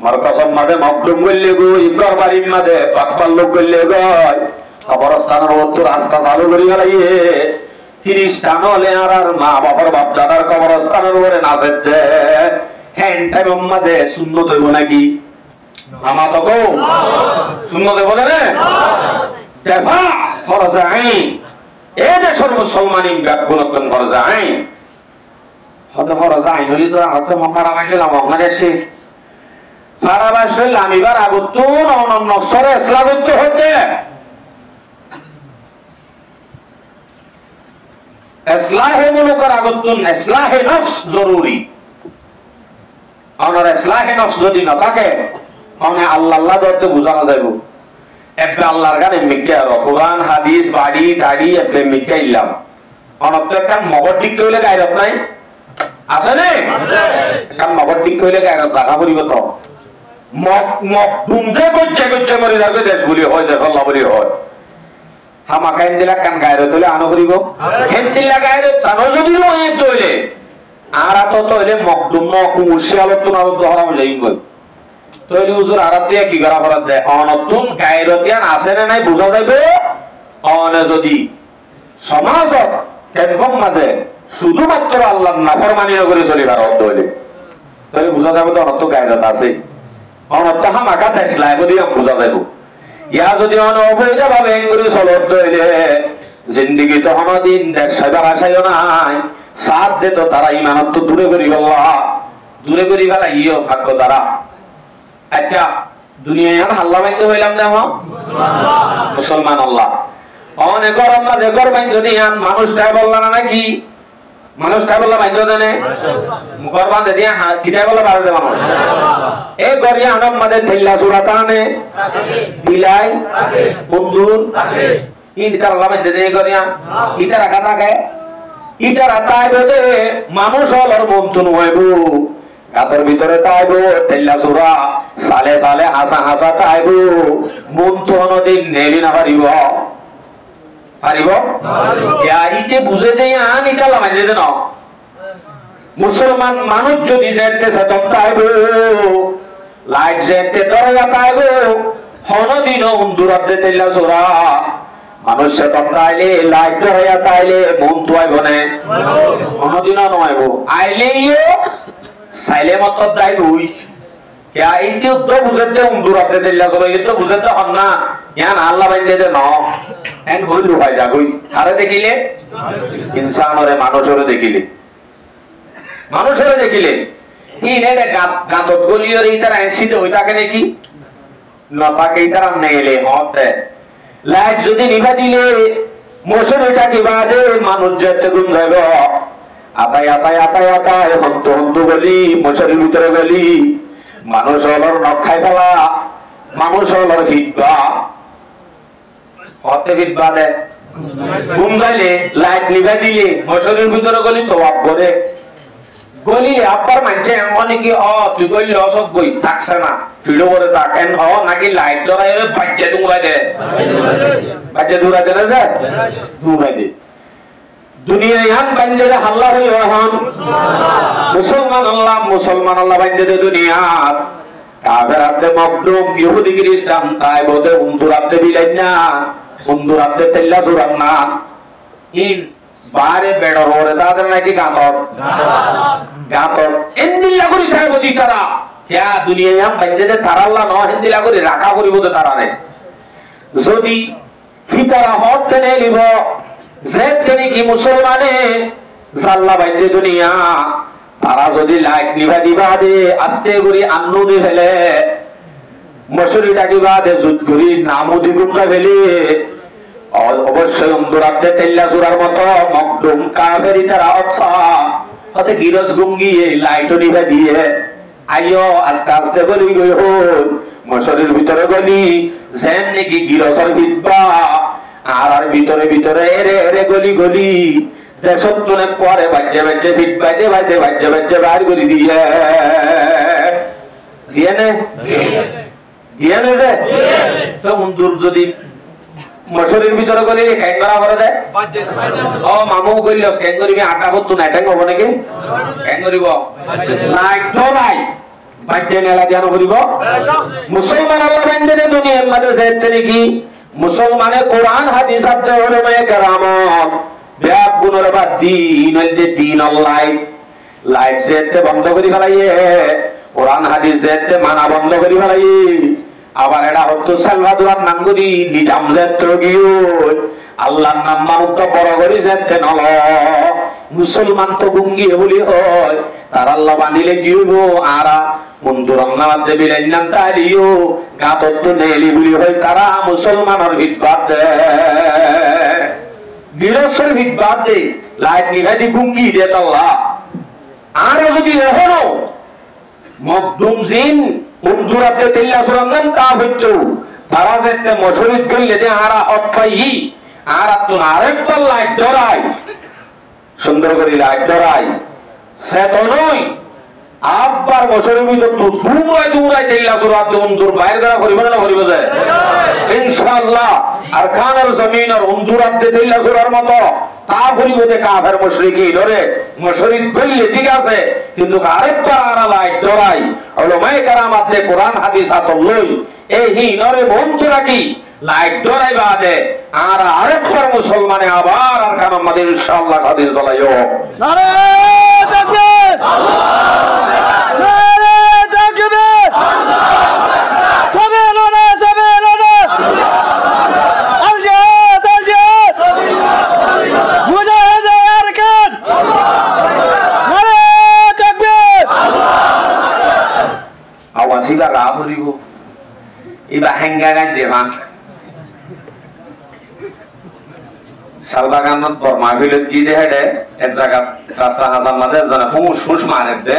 মার কসম মাঝে মকরুম করলে গো ইকর বাড়ির মাঝে পাকপাল লোক করলে গয় কবরস্থানের মতো রাস্তা চালু করি গেলাইয়ে 30 টান হলে আর মা বাবার বাপ দাদার কবরস্থানের উপরে নাচের দে হ্যাঁ টাইম মাঝে শূন্য দেব নাকি আমা তো কো শূন্য দেব না দেবা ফরজ আইন এই দেশের মুসলমানি ব্যাকুলকন ফরজ আইন হতে ফরজ আইন হলি তো হাতে মারা মাসিলাম বাংলাদেশে সারা বাসে লামিবার আগতুন অনন্য সরে ইসলাম করতে হতে ইসলাহে মুলুকের আগতুন ইসলাহে নফস জরুরি আমার ইসলাহে নফস যদি না থাকে মানে আল্লাহ আল্লাহ ধরতে বোঝানো যাইব একটা আল্লাহর গান এমনিকে আর কোরআন হাদিস বাড়ি দাড়ি এমনিকে ইলাম অনত্য একটা মগর ঠিক কইলে গায়রত নাই আছে নে একটা মগর ঠিক কইলে গায়রত রাখা পড়িব তো মকদুমজে কইছে মরি যাবে দেশ বলি হয় দেশ আল্লাহ বলি হয় হামাকাইন দিলা কান গায়রত হলে আনো করিব হেনতিলা গায়রত তানো যদি লয়ে চলে আর তো হইলে মকদুম কুমুরশি আলোচনা হারাম যাইব তৈরি হুজুর আরাতিয়া কি করা ফরাত দেয় অনতুন গায়রতিয়ান আছে না নাই বুঝা যাবে অনে যদি সমাজত কেনকম মাঝে শুধুমাত্র আল্লাহর নাফরমানি করে চলিবার অর্থ হইলে তাহলে বুঝা যাবে তো অনত গায়রত আছে অনত হামাকা দেশলাই বলি বুঝা যাইব ইয়া যদি অনবৈধ ভাবে এঙ্গুরি চলত হইলে জিন্দিগি তো দিন দেশ সাইবার আশাইও নাই সাথ দে তো তারা ইমানত তো দূরে করি দূরে করি ফেলা ইও ভাগ্য তারা আচ্ছা দুনিয়ায় আল্লাহ বাইতে হইলাম না মুসলমান আল্লাহ অনেক গরম মাঝে গরম যদি মানুষটাই বললাম না নাকি মানুষটাই বললাম বাইতে দেনে গরবান দিয়ে চিটাই বললে বাড়াতে মানুষ এই গরিয়া আনম মাঝে থেল্লা চূড়া টানে বিলাই বন্ধুর ইটার আল্লাহ বাইতে দিয়ে গরিয়া ইটা রাখা থাকে ইটা রাখা বেদে মানুষ হলর মন তুন হইব গাতর ভিতরে তাইব তেল্লা চূড়া সালে সালে হাসা হাসা তাইব মন তো অনদিন নেলি না পারিব ইতে বুঝে যে আন ইটা লামাই যেতে ন মুসলমান মানুষ যদি যেতে সেতন তাইব লাইট যেতে দরজা তাইব হনদিন উন্দুরাতে তেল্লা চূড়া মানুষ সেতন তাইলে লাইট দরজা তাইলে মন তো আইব নে হনদিন নয়ব আইলে সাইলে মত দাই হই क्या इति तो बुझते उंदुराते दिल्ला करो ये तो बुझते हन्ना यान আল্লাহ বাইন্দে দে ন এন হই লুকাই যা কই আরে দেখিলে ইনসান ওরে মানুষরে দেখিলে ই নে গাত গলিয়র ইতার আইসিতে হইতাকে নাকি নতাকে ইতার নেলে হতে লাইট যদি নিভা দিলে মোশন হইতা কি বাদে মানুষ যেতে গুম যাইব আতায় হন্ত গলি মোশনের ভিতরে গলি মানুষ হলর নখাই ফেলা মানুষ হলর হিটবা হতে হিটবা দে ঘুম যাইলে লাইট নিভা দিলে মোশনের ভিতরে গলি তো আপ করে গলি আপার মানছে অনেকে তুই গলি অসব বই থাকছে না ভিডিও করে থাকেন নাকি লাইট ধরাই বাচ্চা দূরাই দে না দূরাই দে দুনিয়া ইয়ান বান্দে হাল্লা হই হন মুসলমান আল্লাহ বান্দে দুনিয়া কাফের আতে মকদুম ইহুদি খ্রিস্টান তাই বদে উন্দুরাতে বিলাইনা উন্দুরাতে তেল্লা দুরান না ইন বারে বেড়র ওরে তাদের নাকি গাতর এন্দিলা করি তাই বদি তারা क्या দুনিয়া ইয়ান বান্দে তারা আল্লাহ ন এন্দিলা করি রাখা করিব তো তারা নে যদি ফিতারা হতে নে লিব যেতেনি কি মুসলমানে জাল্লা বাইতে দুনিয়া তারা যদি লাইট নিভা দিবা দে আস্তে করে আন্নু দি ফেলে মশুরি ডাকিবা দে জুত করি নামও দি গুমরা ফেলে অবশ্যই অন্দরাতে তেল্লা চূড়ার মতো মকদুম কাফেরি তারা অথা হতে গিরস গুঙ্গিয়ে লাইটও নিভা দিয়ে আইও আস্তে আস্তে গলি গই হল মশুরির ভিতরে গলি যেন নাকি গিরসর বিদবা আর ভিতরে ভিতরে এরে গলি গলি দেশত তুলে পরে বাচ্চা ফিট বাজে বাইর করে দিয়ে নে রে তো উন্দুর যদি মশরির ভিতরে গলি খ্যাং করা করে দেয় মামু গলি খ্যাং করিবি আটা করতো না ঠ্যাং হবো নাকি খ্যাং করিব বাচ্চা মেলা ধ্যান করিব মুসলমান আল্লাহ বান্দে দুনিয়ার মাঝে যেতে নাকি মুসলমানে কোরআন হাদিস আতে ওলামায়ে কেরামত ব্যাপ গুণের বাদ দিন আল্লাহ লাইট যেতে বন্ধ করি ফেলাইয়ে কোরআন হাদিস যেতে মানা বন্ধ করি ফেলাইয়ে আবার এটা হতো সালভাদুরার নাম করি নিজাম যেতে গিয়ে আল্লাহর নাম মানুষ তো বড় করি যেতে নল মুসলমান তো গুঙ্গিয়ে বলি হয় তার আল্লাহ বানিলে কি হইব আরা বন্ধু রমনাথ দেবী নাম তারিও গাতর তো নেলি বলি হয় তারা মুসলমানের ভিত বাদ দে গৃহস্থের ভিত বাদ দে লাইট নিভাই গুঙ্গি দে আল্লাহ আর যদি এখনো মকদুম জিন উন্দুরাতে তেল্লা সুরান্দান তা হইতো তারা যেতে মশরিদ গইলে যে আরা অফাই আর তো আরেকবার লাইট ধরাই সুন্দর করে লাইট ধরাই সে তো নয় আবার বছরের ভিতর তো দূরায় তেল্লা সুরাতে উন্দুর বাইরে দ্বারা করিবে না করিবে যায় ইনশাআল্লাহ আর খানের জমিন আর উন্দুরাতে তেল্লা সুরার মতো তা করিবে যে কাফের মুশরিকি ধরে মুশরিক বললে ঠিক আছে কিন্তু আরেকবার আরা লাইট ধরাই উলামায়ে কেরামতে কোরআন হাদিস আতলই এই হিনরে বন্ধুরা কি লাইট ধরাই বাদে আর আরেকবার মুসলমানে আবার আর কারণ আমাদের ইনশাআল্লাহ হাদিস চলাইও নারে তাকবীর নারে তাকবীর সাবিলুনা সাবিলুনা আল জিহাদ মুজাহিদ আরকান নারে তাকবীর আওয়াজিলা রাহরিব ইবা হেঙ্গা গাঞ্জে মান সালবাগানত বর্মাভিলত কি যে হেডে এক জায়গা রাস্তা হাজার মাঝে জনে ফুস মারে দে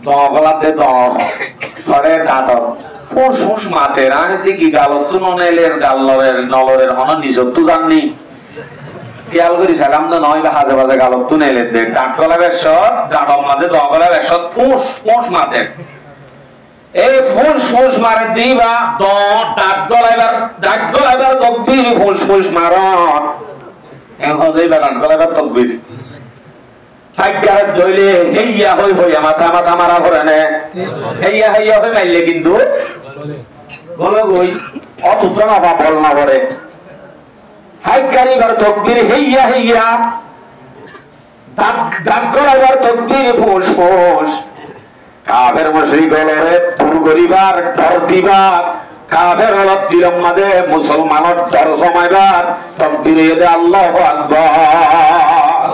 দগলাতে ধরে দাঁতর ফুস মাতে রানে কি গালত নলের গালরের নলরের হন নিজত তো জাননি খেয়াল করি সালাম তো নয় বা হাজে বাজে গালত তো নেলে দে ডাকলা বেশত দাঁতর মাঝে দগলা বেশত ফুস মাতে এই ফুস মারে দিবা ডাক গলাইবার তকবীর ফুস মারত এখন দিবা ডাক গলাইবার তকবীর সাইকার ধইলে হেইয়া হই মাথা মারা করে নে হেইয়া হই মাইলে কিন্তু গলে গই অত না বল না করে সাইকারিবার তকবীর হেইয়া ডাক গলাইবার তকবীর ফুস কাফের মুশরিক হলরে দূর করিবার ডর দিবার কাফের হল দিলম মাঝে মুসলমানের ডর জমাইবার তকবীর দে আল্লাহু আকবার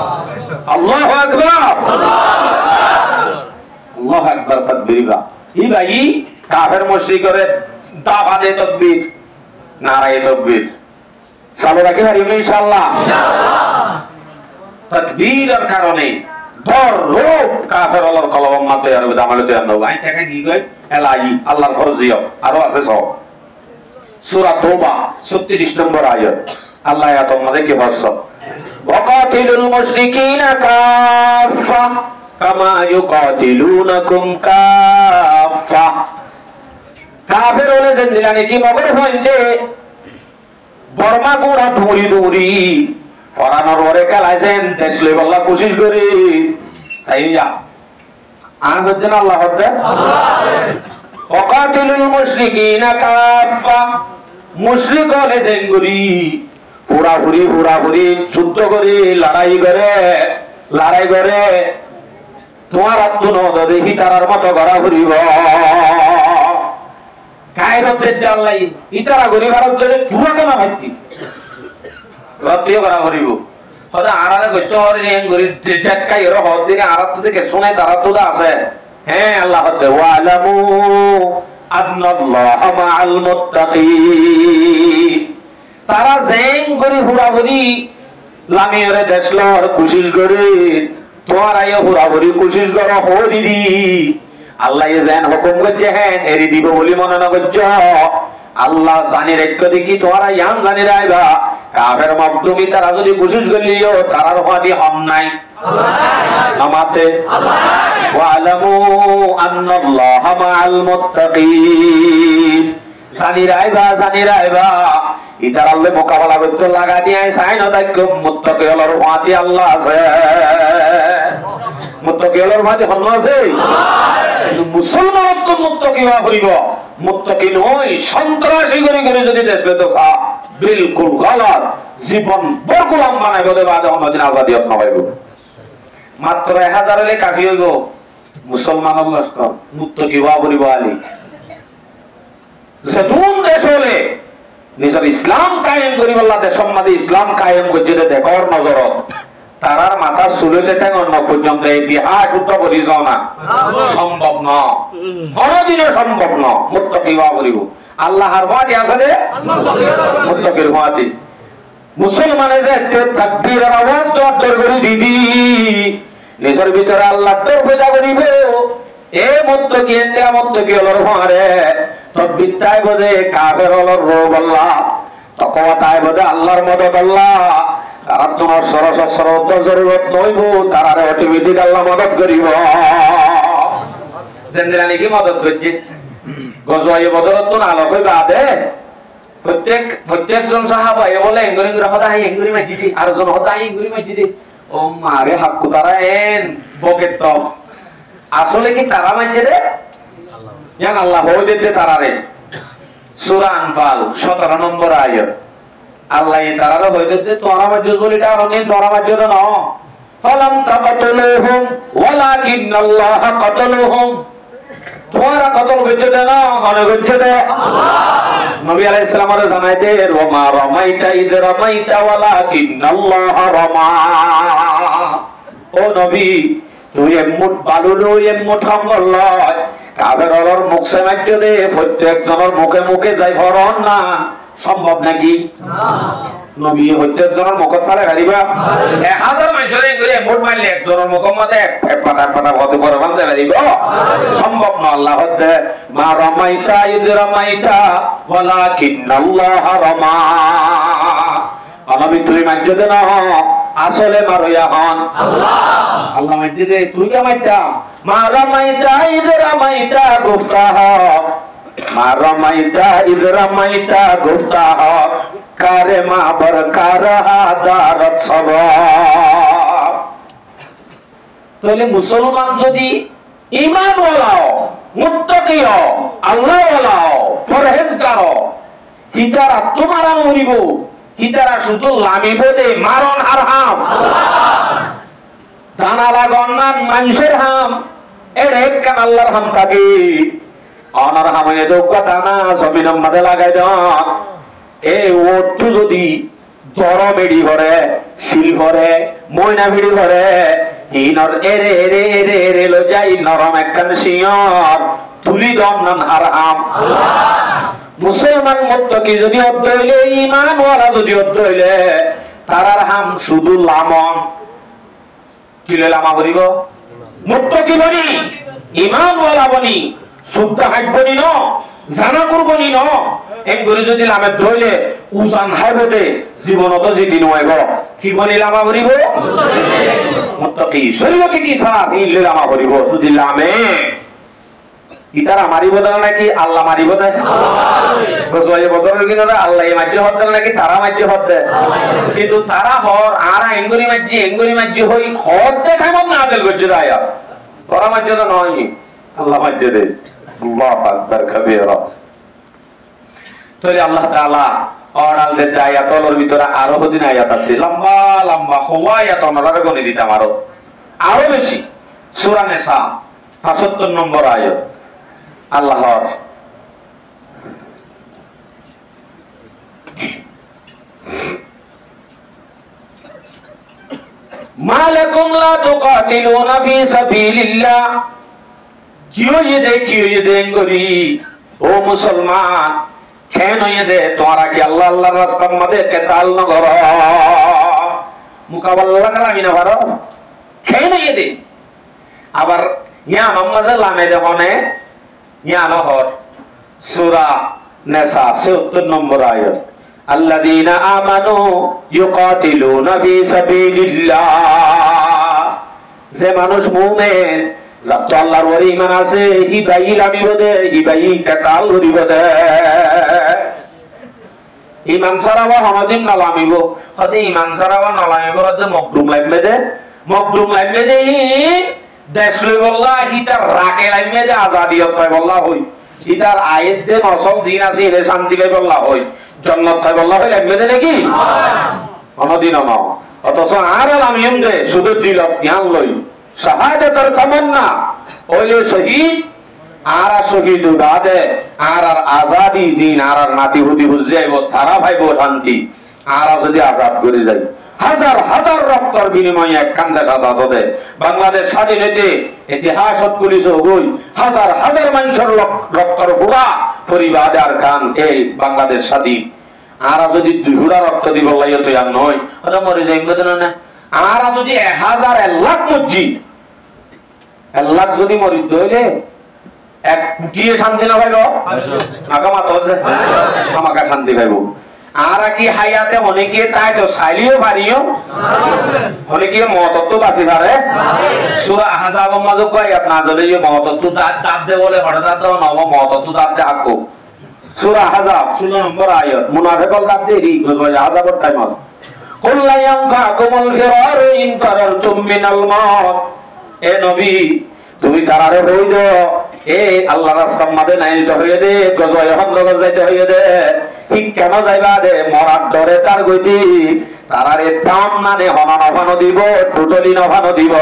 আল্লাহু আকবার আল্লাহু আকবার তাকবীরা ই ভাই কাফের মুশরিকরে দাবা দে তকবীর নারায়ে তকবীর চালু রাখি পারিব ইনশাআল্লাহ তাকবীরের কারণে দর রূপ কাফের আল্লাহর কলম মাতে আর দামালতে আনো আই থেকে কি কই এলাই আল্লাহর ফরজিও আরো আছে সব সূরা তওবা 36 নম্বর আয়াত আল্লাহ আয়াত আমাদের কি বলছ ওয়াকাতিলুল মুশরিকিনা কাফা কামা ইউকাতিলুনাকুম কাফা কাফের হলে জিন্দিলানি কি মগর হইছে বর্মা গুড়া দূরি পরানোর ওরে খেলাইছেন দেশলে বল্লা কোশিশ করি সাইয়া আন হচ্ছেন আল্লাহ হতে ওয়াকাতিলুল মুশরিকিনা কাফা মুশরিক হলে জেঙ্গুরি পুরাপুরি যুদ্ধ করি লড়াই করে তোমার আত্মন দেখি তারার মতো গড়া ঘুরিব কায়রতের জাল্লাই ইতারা গরি ভারত ধরে পুরা কেনা ভাবছি রত্রিও করা করিব হয়তো আরারে গস্য হরে রেন গরি জেটকাই এর হদ দিকে আরাত থেকে শুনে তারা তো আছে হ্যাঁ আল্লাহ হতে ওয়ালামু আন্নাল্লাহা মাআল মুত্তাকিন তারা জেন গরি হুরাবরি লামিয়রে দেশলর কুশিল গরি তোমার আইয়া হুরাবরি কুশিল গর হরিদি আল্লাহ যেন হুকুম করছে হ্যাঁ এরি দিব বলি মনে না করছো আল্লাহ জানি রেখে দেখি তোমরা ইয়ান জানি রাইবা কাফের মকদুমি তারা যদি কুশিশ করলিও তারার হাদি হন নাই নামাতে ওয়ালামু আন্নাল্লাহা মাআল মুত্তাকিন জানি রাইবা ইতার আল্লাহ মোকাবেলা করতে লাগা দিয়ে সাইন দায়িত্ব মুত্তাকিনের হাদি আল্লাহ আছে মুত্তাকিনের হাদি হন আছে মুসলমান তো মুত্তাকি হওয়া করিব মুত্তাকি নয় সন্ত্রাসী করে যদি দেখবে তো বিলকুল গলত জীবন বরকুলাম বানাইব দে বাদে আমাদের আজাদি আপনা পাইব মাত্র 1000 হলে কাফি হইব মুসলমান আল্লাহ মুত্তাকি হওয়া করিব আলী যেতুন দেশ হলে নিজের ইসলাম কায়েম করিব আল্লাহ দেশের মাঝে ইসলাম কায়েম করছে দেখর নজরত তারার মাথা চুলিতে টেঙন পর্যন্ত ইতিহাস উত্তর করি যাও না সম্ভব ন কোনদিনও সম্ভব ন মুত্তাকি হওয়া করিব আল্লাহর ওয়াদি আছে রে মুত্তাকির ওয়াদি মুসলমানের যে তাকবীরের আওয়াজ তো অন্তর করে দিদি নিজের ভিতরে আল্লাহ তোর পূজা করিব এ মুত্তাকি এন্দিরা মুত্তাকি হলোর হারে তদ্বিত্তায় বদে কাফের হলোর রব আল্লাহ তাকওয়াতায় বদে আল্লাহর মদদ আল্লাহ তারা তোমার সরস সরদ জরুরত নইব তারারে অটোমেটিক আল্লাহ মদদ করিব জেন্দিরা নাকি মদদ করছে গজওয়ায়ে বদরত তো না লকই বাদে প্রত্যেকজন সাহাবা এ বলে এঙ্গুরি হদাই এঙ্গুরি মাইছি আর জন হদাই এঙ্গুরি মাইছি ও মারে হাক্কু তারা এন বকেত তো আসলে কি তারা মাইছে রে জান আল্লাহ হই দিতে তারা রে সূরা আনফাল 17 নম্বর আয়াত আল্লাহ তারা হই দিতে তোরা মাইছে বলিটা অনেক তোরা মাইছে না ফালাম তাকাতুলুহুম ওয়ালাকিন্নাল্লাহ কাতালুহুম তোরা কতল হইছে না মনে হচ্ছে দে নবী আলাইহিস সালাম এর জানাইতে রমা রমাইতা ইদ রমাইতা ওয়ালাকিন্নাল্লাহ রমা ও নবী তুই এমুট বালুলো এমুট হামল লয় কাবের অলর মুখ সেমাইতে দে প্রত্যেকজনের মুখে মুখে যাই ভরন না সম্ভব নাকি নবী প্রত্যেকজনের মুখে ফালে গালিবা 1000 মানুষের করে এমুট মারলে একজনের মুখের মধ্যে এক পাতা পাতা হতে পারে বান্দা গালিব সম্ভব না আল্লাহ হতে মা রমাইতা ইদ রমাইতা ওয়ালাকিন্নাল্লাহ রমা নবী তুই মানতে দে না আসলে মারইয়া হন আল্লাহ আল্লাহ মানতে দে তুই কে মাইতা মা রমাইতা ইদ রমাইতা গুফতাহ মা রমাইতা ইদ রমাইতা গুফতাহ কারে মা বরকার হাদারত সব তাহলে মুসলমান যদি ঈমান ওয়ালাও মুত্তাকি আল্লাহ ওয়ালাও পরহেজগার হিতারা তোমারা মরিব হিতারা শুধু লামিব দে মারণ আর হাম দানা লাগন্নান মানুষের হাম এর একখান আল্লাহর হাম থাকে অনার হামে দৌকা দানা জমিনের মাঝে লাগাই দেন এ ওটু যদি জড় বেড়ি ভরে শিল ভরে ময়না ভিড়ি ভরে ইনর এরে এরে এরে এরে লো যাই নরম একখান সিয়র তুলি দন্নান আর হাম মুসলমান মুত্তাকি যদি অর্থ হইলে ঈমান ওয়ালা যদি অর্থ হইলে তারার হাম শুধু লামন কিলে লামা করিব মুত্তাকি বনি ঈমান ওয়ালা বনি শুদ্ধ হাইবনি ন জানা করবনি ন এক গরি যদি লামে ধইলে উজান হাইবতে জীবনত জিতি নইব কি বনি লামা করিব মুত্তাকি শরীয়তে কি সারা দিলে লামা করিব যদি লামে ইতারা মারিব না নাকি আল্লাহ মারিব না গজওয়ায়ে বদরের কিনারে আল্লাহ মাঝে হতে নাকি তারা মাঝে হতে কিন্তু তারা হর আর এঙ্গুরি মাঝে হই হতে কেমন নাযিল করছে আয়াত তারা মাঝে তো নয় আল্লাহ মাঝে দে আল্লাহু আকবার কবীরা তাহলে আল্লাহ তাআলা অরাল দে আয়াতর ভিতরে আরো দিন আয়াত আছে লম্বা লম্বা হওয়া আয়াত আমরা গণে দিতাম আরো বেশি সূরা নিসা 75 নম্বর আয়াত আল্লাহর মালাকুম লা তুকাতিলুনা ফি সাবিলিল্লাহ কিও ये दे গরি ও মুসলমান কেন দে তোরা কি আল্লাহ আল্লাহর রাস্তার মধ্যে কেতাল ন কর মুকাবাল্লা কালামি না পারো কেন দে আবার ইয়া মোহাম্মদ লামে দেখনে ইয়া নহর সূরা নিসা 70 নম্বর আয়াত আল্লাযীনা আমানু ইউকাতিলুনা ফি সাবিলিল্লাহ যে মানুষ মুমিন যত আল্লাহর ওপর ঈমান আছে হিবাই লামিব দে হিবাই কেতাল করিব দে ঈমান ছাড়াও হামাদিন না লামিব হতে ঈমান ছাড়াও না লামিব দে মকদুম লাগবে দে দেশ লই বল্লা হিতা রাকে লাগবে দে আজাদিয়ত হয় বল্লা হই হিতার আয়াত দে নসল দিন আছে রে শান্তি লই বল্লা হই জান্নাত হয় বল্লা হই লাগবে দে নাকি হামাদিন না অতছ আর লামিম দে শুধু দিল জ্ঞান লই শাহাদাতের তামান্না ওইলে শহীদ আর শহীদ উদাদে আর আজাদি জিন আর নাতি হুদি বুঝাইব তারা ভাইব শান্তি আর যদি আজাদ করে যাই হাজার হাজার রক্তের বিনিময়ে একখান দেখা দাদে বাংলাদেশ স্বাধীন হতে ইতিহাসত পুলিশ হই হাজার হাজার মানুষের রক্তের হুড়া পরিবাদে আর খান এই বাংলাদেশ স্বাধীন আর যদি দুহুরা রক্ত দিব লাইয়া তো আর নয় ওটা মরে যাইব না আর যদি 1000 লাখ মসজিদ আল্লাহ যদি মরিত হইলে এক কুটিয়ে শান্তি না পাইব আগা মাত আমাকে শান্তি পাইব আর কি হাইয়াতে অনেকে তাই তো চাইলেও পারিও অনেকে মতত্ব বাঁচি পারে সূরা আহজাবের মাঝে কয় আপনার যদি মতত্ব তাপ দে বলে হঠাৎ নব মতত্ব তাপ দে আকো সূরা আহজাব 16 নম্বর আয়াত মুনাফিকল তাপ দে রি আহজাবের টাইমত কুল লা ইয়ানফাকুমুল ফিরার ইন ফারারতুম মিনাল মাউত এ নবী তুমি তারারে হই দাও এ আল্লাহর রাস্তার মাঝে নাইতে হইয়ে দে গজয় হন্ডগজ যাইতে হইয়ে দে ঠিক কেন যাইবা দে মরার ডরে তার গতি তারারে দাম মানে হনানো দিব টোটলি নভানো দিব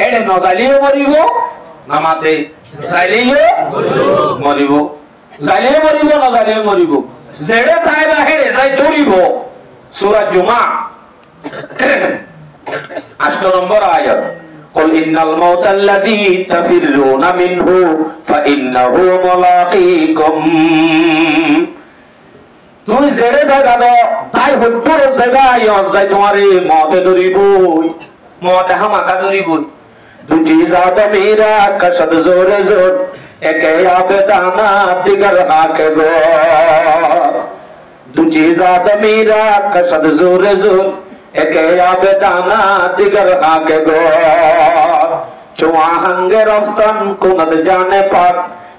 এড়ে নজালিও মরিব নামাতে চাইলেও মরিব চাইলেও মরিব নজালিও মরিব যেড়ে চাইবা হেড়ে যাই ধরিব সূরা জুমা 8 নম্বর আয়াত قل إن الموت الذي تفرون منه فإنه ملاقيكم তুই জেরে দাদা তাই হত্তর জায়গায় যাই তোমারে মতে ধরিবই মতে হামাকা ধরিবই দুটি জাত মেরা কসদ জোরে জোর একে আবে দানা দিগর হাকে গো দুটি জাত মেরা কসদ জোরে জোর একে আবে দানা দিগর হাকে গো চুয়া হাঙ্গে রফতান কুনদ জানে পাক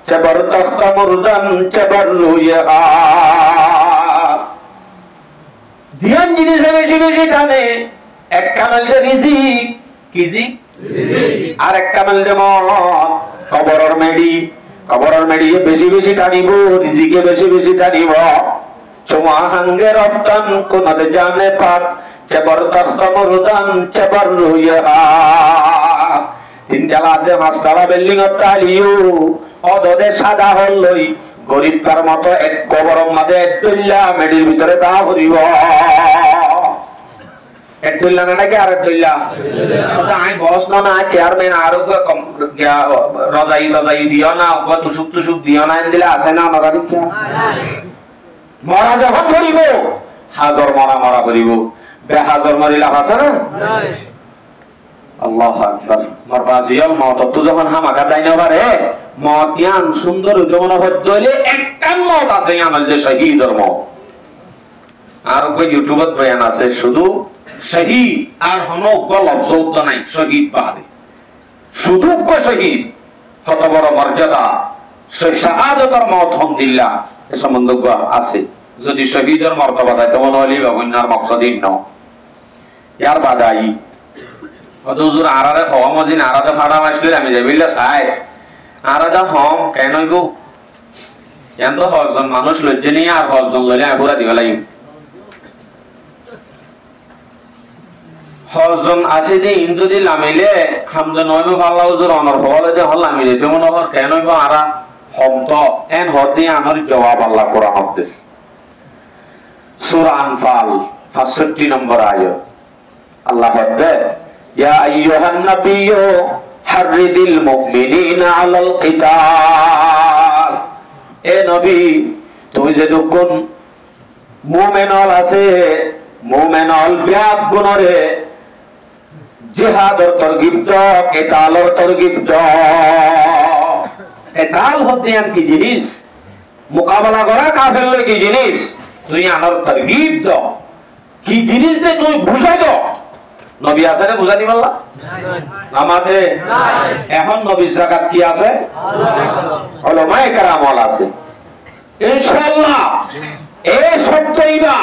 চবর তখ্ত মুরদান চবর রুইয়া ধ্যান জিনিসে বেশি বেশি টানে এক কামাল যে রিজিক কিজি আর এক কামাল যে মত কবরের মেডি বেশি বেশি টানিব রিজিকে বেশি বেশি টানিব চুয়া হাঙ্গে রফতান কুনদ জানে পাক চবর তখ্ত মুরদান চবর রুইয়া তিন জালাতে মাস্টারা বিল্ডিং তালিও অদদে সাদা হলই গরিব তার মতো এক কবরের মাঝে একদুল্লা মেডির ভিতরে দা হরিব একদুল্লা নাকি আর একদুল্লা আই বস না চেয়ারম্যান আর রজাই দিও না তুসুক দিও না দিলে আছে না নরা দীক্ষা মরা যখন ধরিব হাজর মরা করিব বেহাজর মরিলা আছে না আল্লাহু আকবার মারবাজিয়াল মত যখন হামাকা দাই না পারে মত ইয়ান সুন্দর যমন হতে হইলে একটান মত আছে আমাদের যে শহীদের মত আর কই ইউটিউবত বয়ান আছে শুধু শহীদ আর হনো গলব যৌত নাই শহীদ বাদে শুধু কো শহীদ কত বড় মর্যাদা সেই শাহাদাতের মত হামদুলিল্লাহ এ সম্বন্ধ আছে যদি শহীদের মর্যাদা দেয় তখন হলি বাবুনার মকসদিন ন ইয়ার বাদাই হুজুর আরারে খাওয়া মজিন আরাদা ফাড়া মাসলে আমি যাইবিলা চাই আরাদা হম কেন গো এত হজন মানুষ লজ্জে নিয়ে আর হজন লইলে আমি পুরা দিবা লাগি হজন আছে যে ইন যদি লামিলে হামদে নইব আল্লাহ হুজুর অনর হলে যে হল লামিলে তেমন হল কেন গো আরা হম তো এন হতে আমার জবাব আল্লাহ কোরআন হতে সূরা আনফাল 65 নম্বর আয়াত আল্লাহ বলে يا أيها النبي حرض المؤمنين على القتال এ নবী তুমি যে দুকুন মুমিনল আছে মুমিনল ব্যাপ গুণরে জিহাদর তরগিব দাও কিতালর তরগিব দাও কিতাল হতে কি জিনিস মোকাবেলা করা কাফের লই কি জিনিস তুই আনার তরগিব দাও কি জিনিস যে তুই বুঝাই দাও নবী আছে না বুঝানি বললা নামাজে এখন নবী যাকাত কি আছে উলামায়ে কেরাম আছে ইনশাআল্লাহ এই সত্যইবা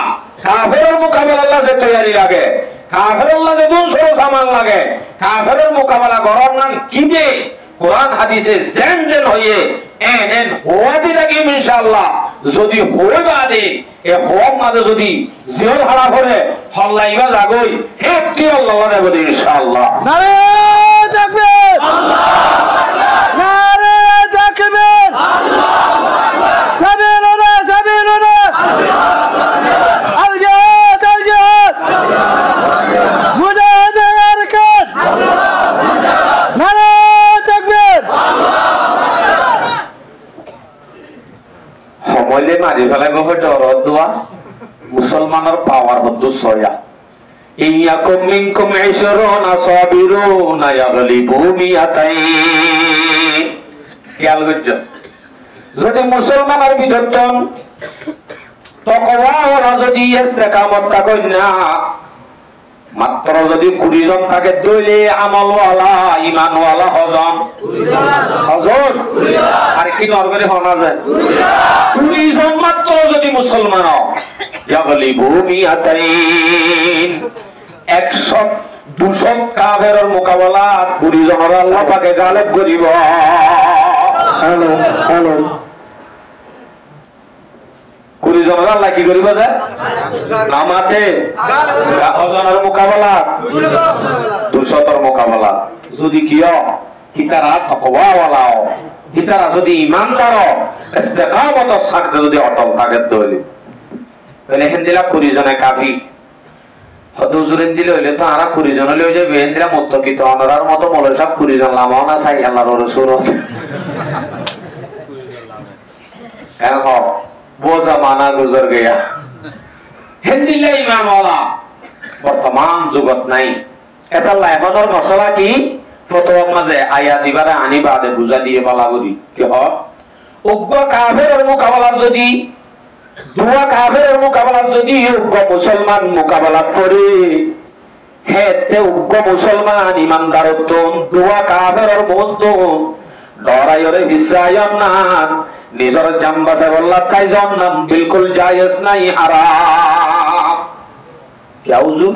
কাফেরের মোকাবেলা আল্লাহ যে তৈরি লাগে কাফের আল্লাহ যে দুসর সামান লাগে কাফেরের মোকাবেলা করার নাম কি যে কোরআন হাদিসে জেন হইয়ে এন হওয়াতে লাগে ইনশাআল্লাহ যদি হই বাদে এ হওয়ার মাঝে যদি জিয়র হারা করে হল্লাইবা লাগই একটি আল্লাহ দেব ইনশাআল্লাহ নারে তাকবীর আল্লাহু আকবার নারে তাকবীর আল্লাহু আকবার সাবিলুল্লাহ সাবিলুল্লাহ আল্লাহু আকবার আল জিহাদ মুজাহিদিন আরকান নারে তাকবীর হমলে মারি ফেলাই বহট রদুয়া মুসলমানের পাওয়ার হদ্দু সয়া ইয়াকুম মিনকুম 20 সাবিরুনা ইয়াগলিবু মিয়াতাইন। খেয়াল করছো, যদি মুসলমানের ভিতর তাকওয়া যদি ইস্তেকামত থাকে না, মাত্র যদি 20 জন থাকে তৈলে আমলওয়ালা ঈমানওয়ালা হজন হজন আর কি নরবরে হনা যায় 20 জন মাত্র যদি মুসলমান ইয়াগলিবু মিয়াতাইন 100-200 কাফেরের মোকাবেলা 20 জনের আল্লাহ পাকে গালেব করিব। হ্যালো হ্যালো 20 জনের আল্লাহ কি করিব যে নামাতে হজনের মোকাবেলা 200 মোকাবেলা যদি কিয় হিতারা তাকওয়াওয়ালা হিতারা যদি ঈমানদার ইস্তেকামতের সাথে যদি অটল থাকে তাহলে হেন্দিলা 20 জনে কাফি হদুজুরেন দিলে হইলে তো আরা 20 জন হইলে যে বেন্দিরা মুত্তাকিত অনরার মতো মৌলভী সাহেব 20 জন লামাও না চাই আল্লাহর রাসূল কেন বোঝা মানা গুজর গয়া হেন্দিলা ইমামওয়ালা বর্তমান যুগত নাই। এটা লাইফর মশলা কি ফতোয়ার মাঝে আয়াত ইবারে আনি বাদে বুঝা দিয়ে পালা করি কি হয় উগ্র কাফেরের মোকাবেলা যদি দুয়া কাফেরের মোকাবেলা যদি উগ্র মুসলমান মোকাবেলা করে হেতে উগ্র মুসলমান ইমানদারত্ব দুয়া কাফেরের মতো ডরাইরে বিশ্বায়ন না নিজের জান বাঁচাই বললা তাই জান্নাত বিলকুল জায়েজ নাই হারাম। কি হুজুর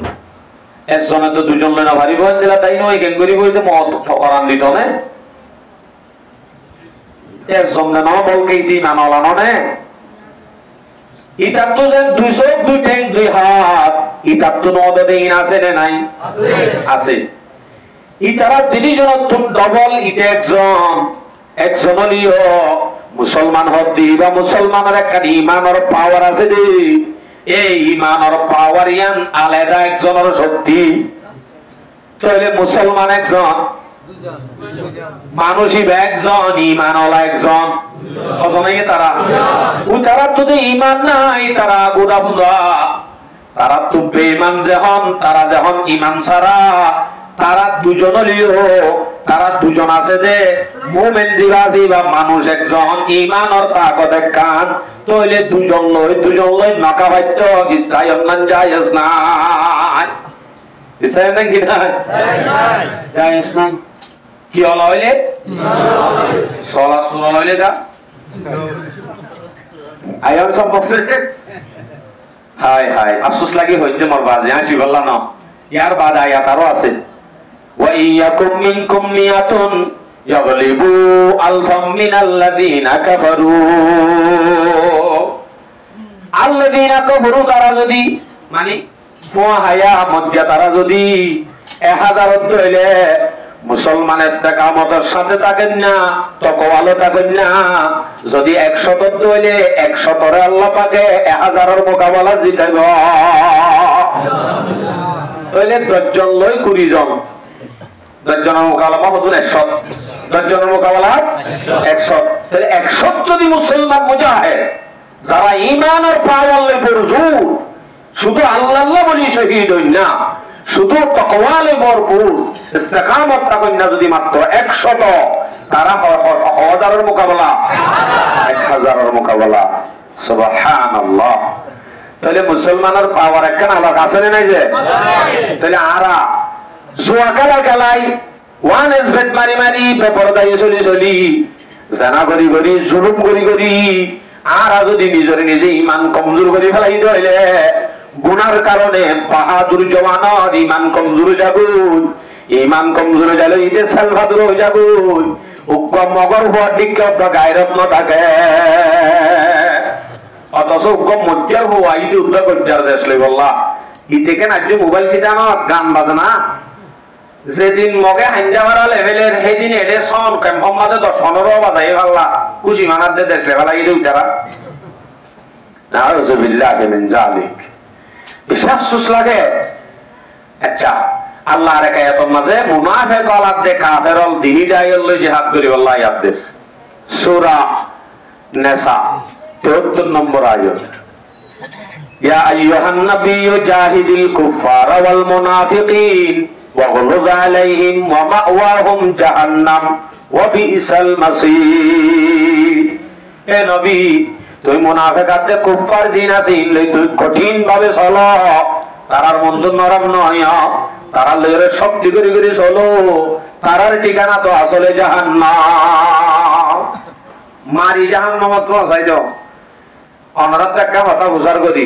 একজনে তো দুজন না ভারী বল দিলা তাই নয় কেন করি বইতে মত ফকরান দিত না একজন না বলকে দি মানলানো না ইতার তো যে 200 ঠ্যাং 2 হাত ইতার তো নদে ইন আছে না নাই আছে আছে ইতারা 3 জন তো ডবল ইতে একজন হলিও মুসলমান হদি বা মুসলমানের একটা ঈমানের পাওয়ার আছে দে এই ঈমানের পাওয়ার ইয়ান আলাদা একজনের শক্তি তাহলে মুসলমান একজন মানুষই একজন ঈমানওয়ালা একজন অজনাই তারা তারা তো ঈমান নাই তারা গোড়া বুড়া তারা তো বেঈমান যখন তারা যখন ঈমান ছাড়া তারা দুজন লিও তারা দুজন আছে যে মুমিন জিবাজি বা মানুষ একজন ঈমানের তাকত কান তইলে দুজন লই নাকা বাইত ইসায়ন মান জায়েজ নাই ইসায়ন কি না জায়েজ নাই কি হইলে সলা সুরা হইলে যা আয়ার সম্পর্কে হাই হাই আফসোস লাগি হইছে মোর বাজে আসি বললা না ইয়ার বাদ আয়াত আরো আছে ওয়া ইয়াকুম মিনকুম মিয়াতুন ইয়াগলিবু আলফাম মিনাল্লাযিনা কাফারু আল্লাযিনা কাফারু তারা যদি মানে ফুয়াহায়া মধ্যে তারা যদি 1000 হইলে মুসলমান ইস্তেকামতের সাথে থাকেন না তাকওয়ালো থাকেন না যদি 100 হইলে 100 রে আল্লাহ পাকে 1000 এর মোকাবেলা জিতাইব তাহলে 10 জন লই 20 জন 10 জনের মোকাবেলা কত 100 10 জনের মোকাবেলা 100 তাহলে 100 যদি মুসলমান মুজাহিদ যারা ঈমানের পাওয়ারে পরজুর শুধু আল্লাহ বলি শহীদ হই না শুধু তাকওয়ালে ভরপুর ইস্তেকামত থাকেন না যদি মাত্র 100 তারা 1000 এর মোকাবেলা 1000 এর মোকাবেলা সুবহানাল্লাহ। তাহলে মুসলমানের পাওয়ার একখান আলাদা আছে না নাই যে তাহলে আরা জুয়া খেলাই ওয়ান এস বেট মারি বেপরদাই চলি জানা করি জুলুম করি আর যদি নিজে ঈমান কমজোর করে ফেলাই দিলে গুনার কারণে বাহাদুর জওয়ানের ঈমান কমজোর যাবে ঈমান কমজোর গেলে ইতে সালভাদুর হয়ে যাবে উগ্র মগর হওয়ার দিকে গায়রত ন থাকে অথচ উগ্র মধ্যে হওয়া ইতে উগ্র করতে দেশলে বললা ইতে কেন আজ মোবাইল সিটানো গান বাজনা যেদিন মগে হাঞ্জামারা লেভেলের সেদিন এডে সন ক্যাম্পম মাঝে 10-15 বাজাই ভাল্লা খুশি মানার দে দেশলে ভালা ইতে উঠারা নাউযুবিল্লাহি মিন যালিক বিশ্বাস লাগে। আচ্ছা আল্লাহ রে কায়াতর মাঝে মুনাফিক আলাদ দে কাফেরল দিহি যাইল জিহাদ করি আল্লাহ ইয়াদেশ সূরা নিসা 73 নম্বর আয়াত ইয়া আইয়ুহান নাবিয়্যু জাহিদিল কুফারা ওয়াল মুনাফিকিন ওয়াগলুয আলাইহিম ওয়া মাওয়াহুম জাহান্নাম ওয়া বিইসাল মাসীর। হে নবী, তুই মুনাফিকদের কুফার জিনা দিলে তুই কঠিন ভাবে চলো, তারার মন নরম নয়, তারা লেরে শক্তি করে করে চলো, তারার ঠিকানা তো আসলে জাহান্নাম। মারি জাহান্নামত পৌঁছাই দাও। অনারাত একটা কথা বুঝার করি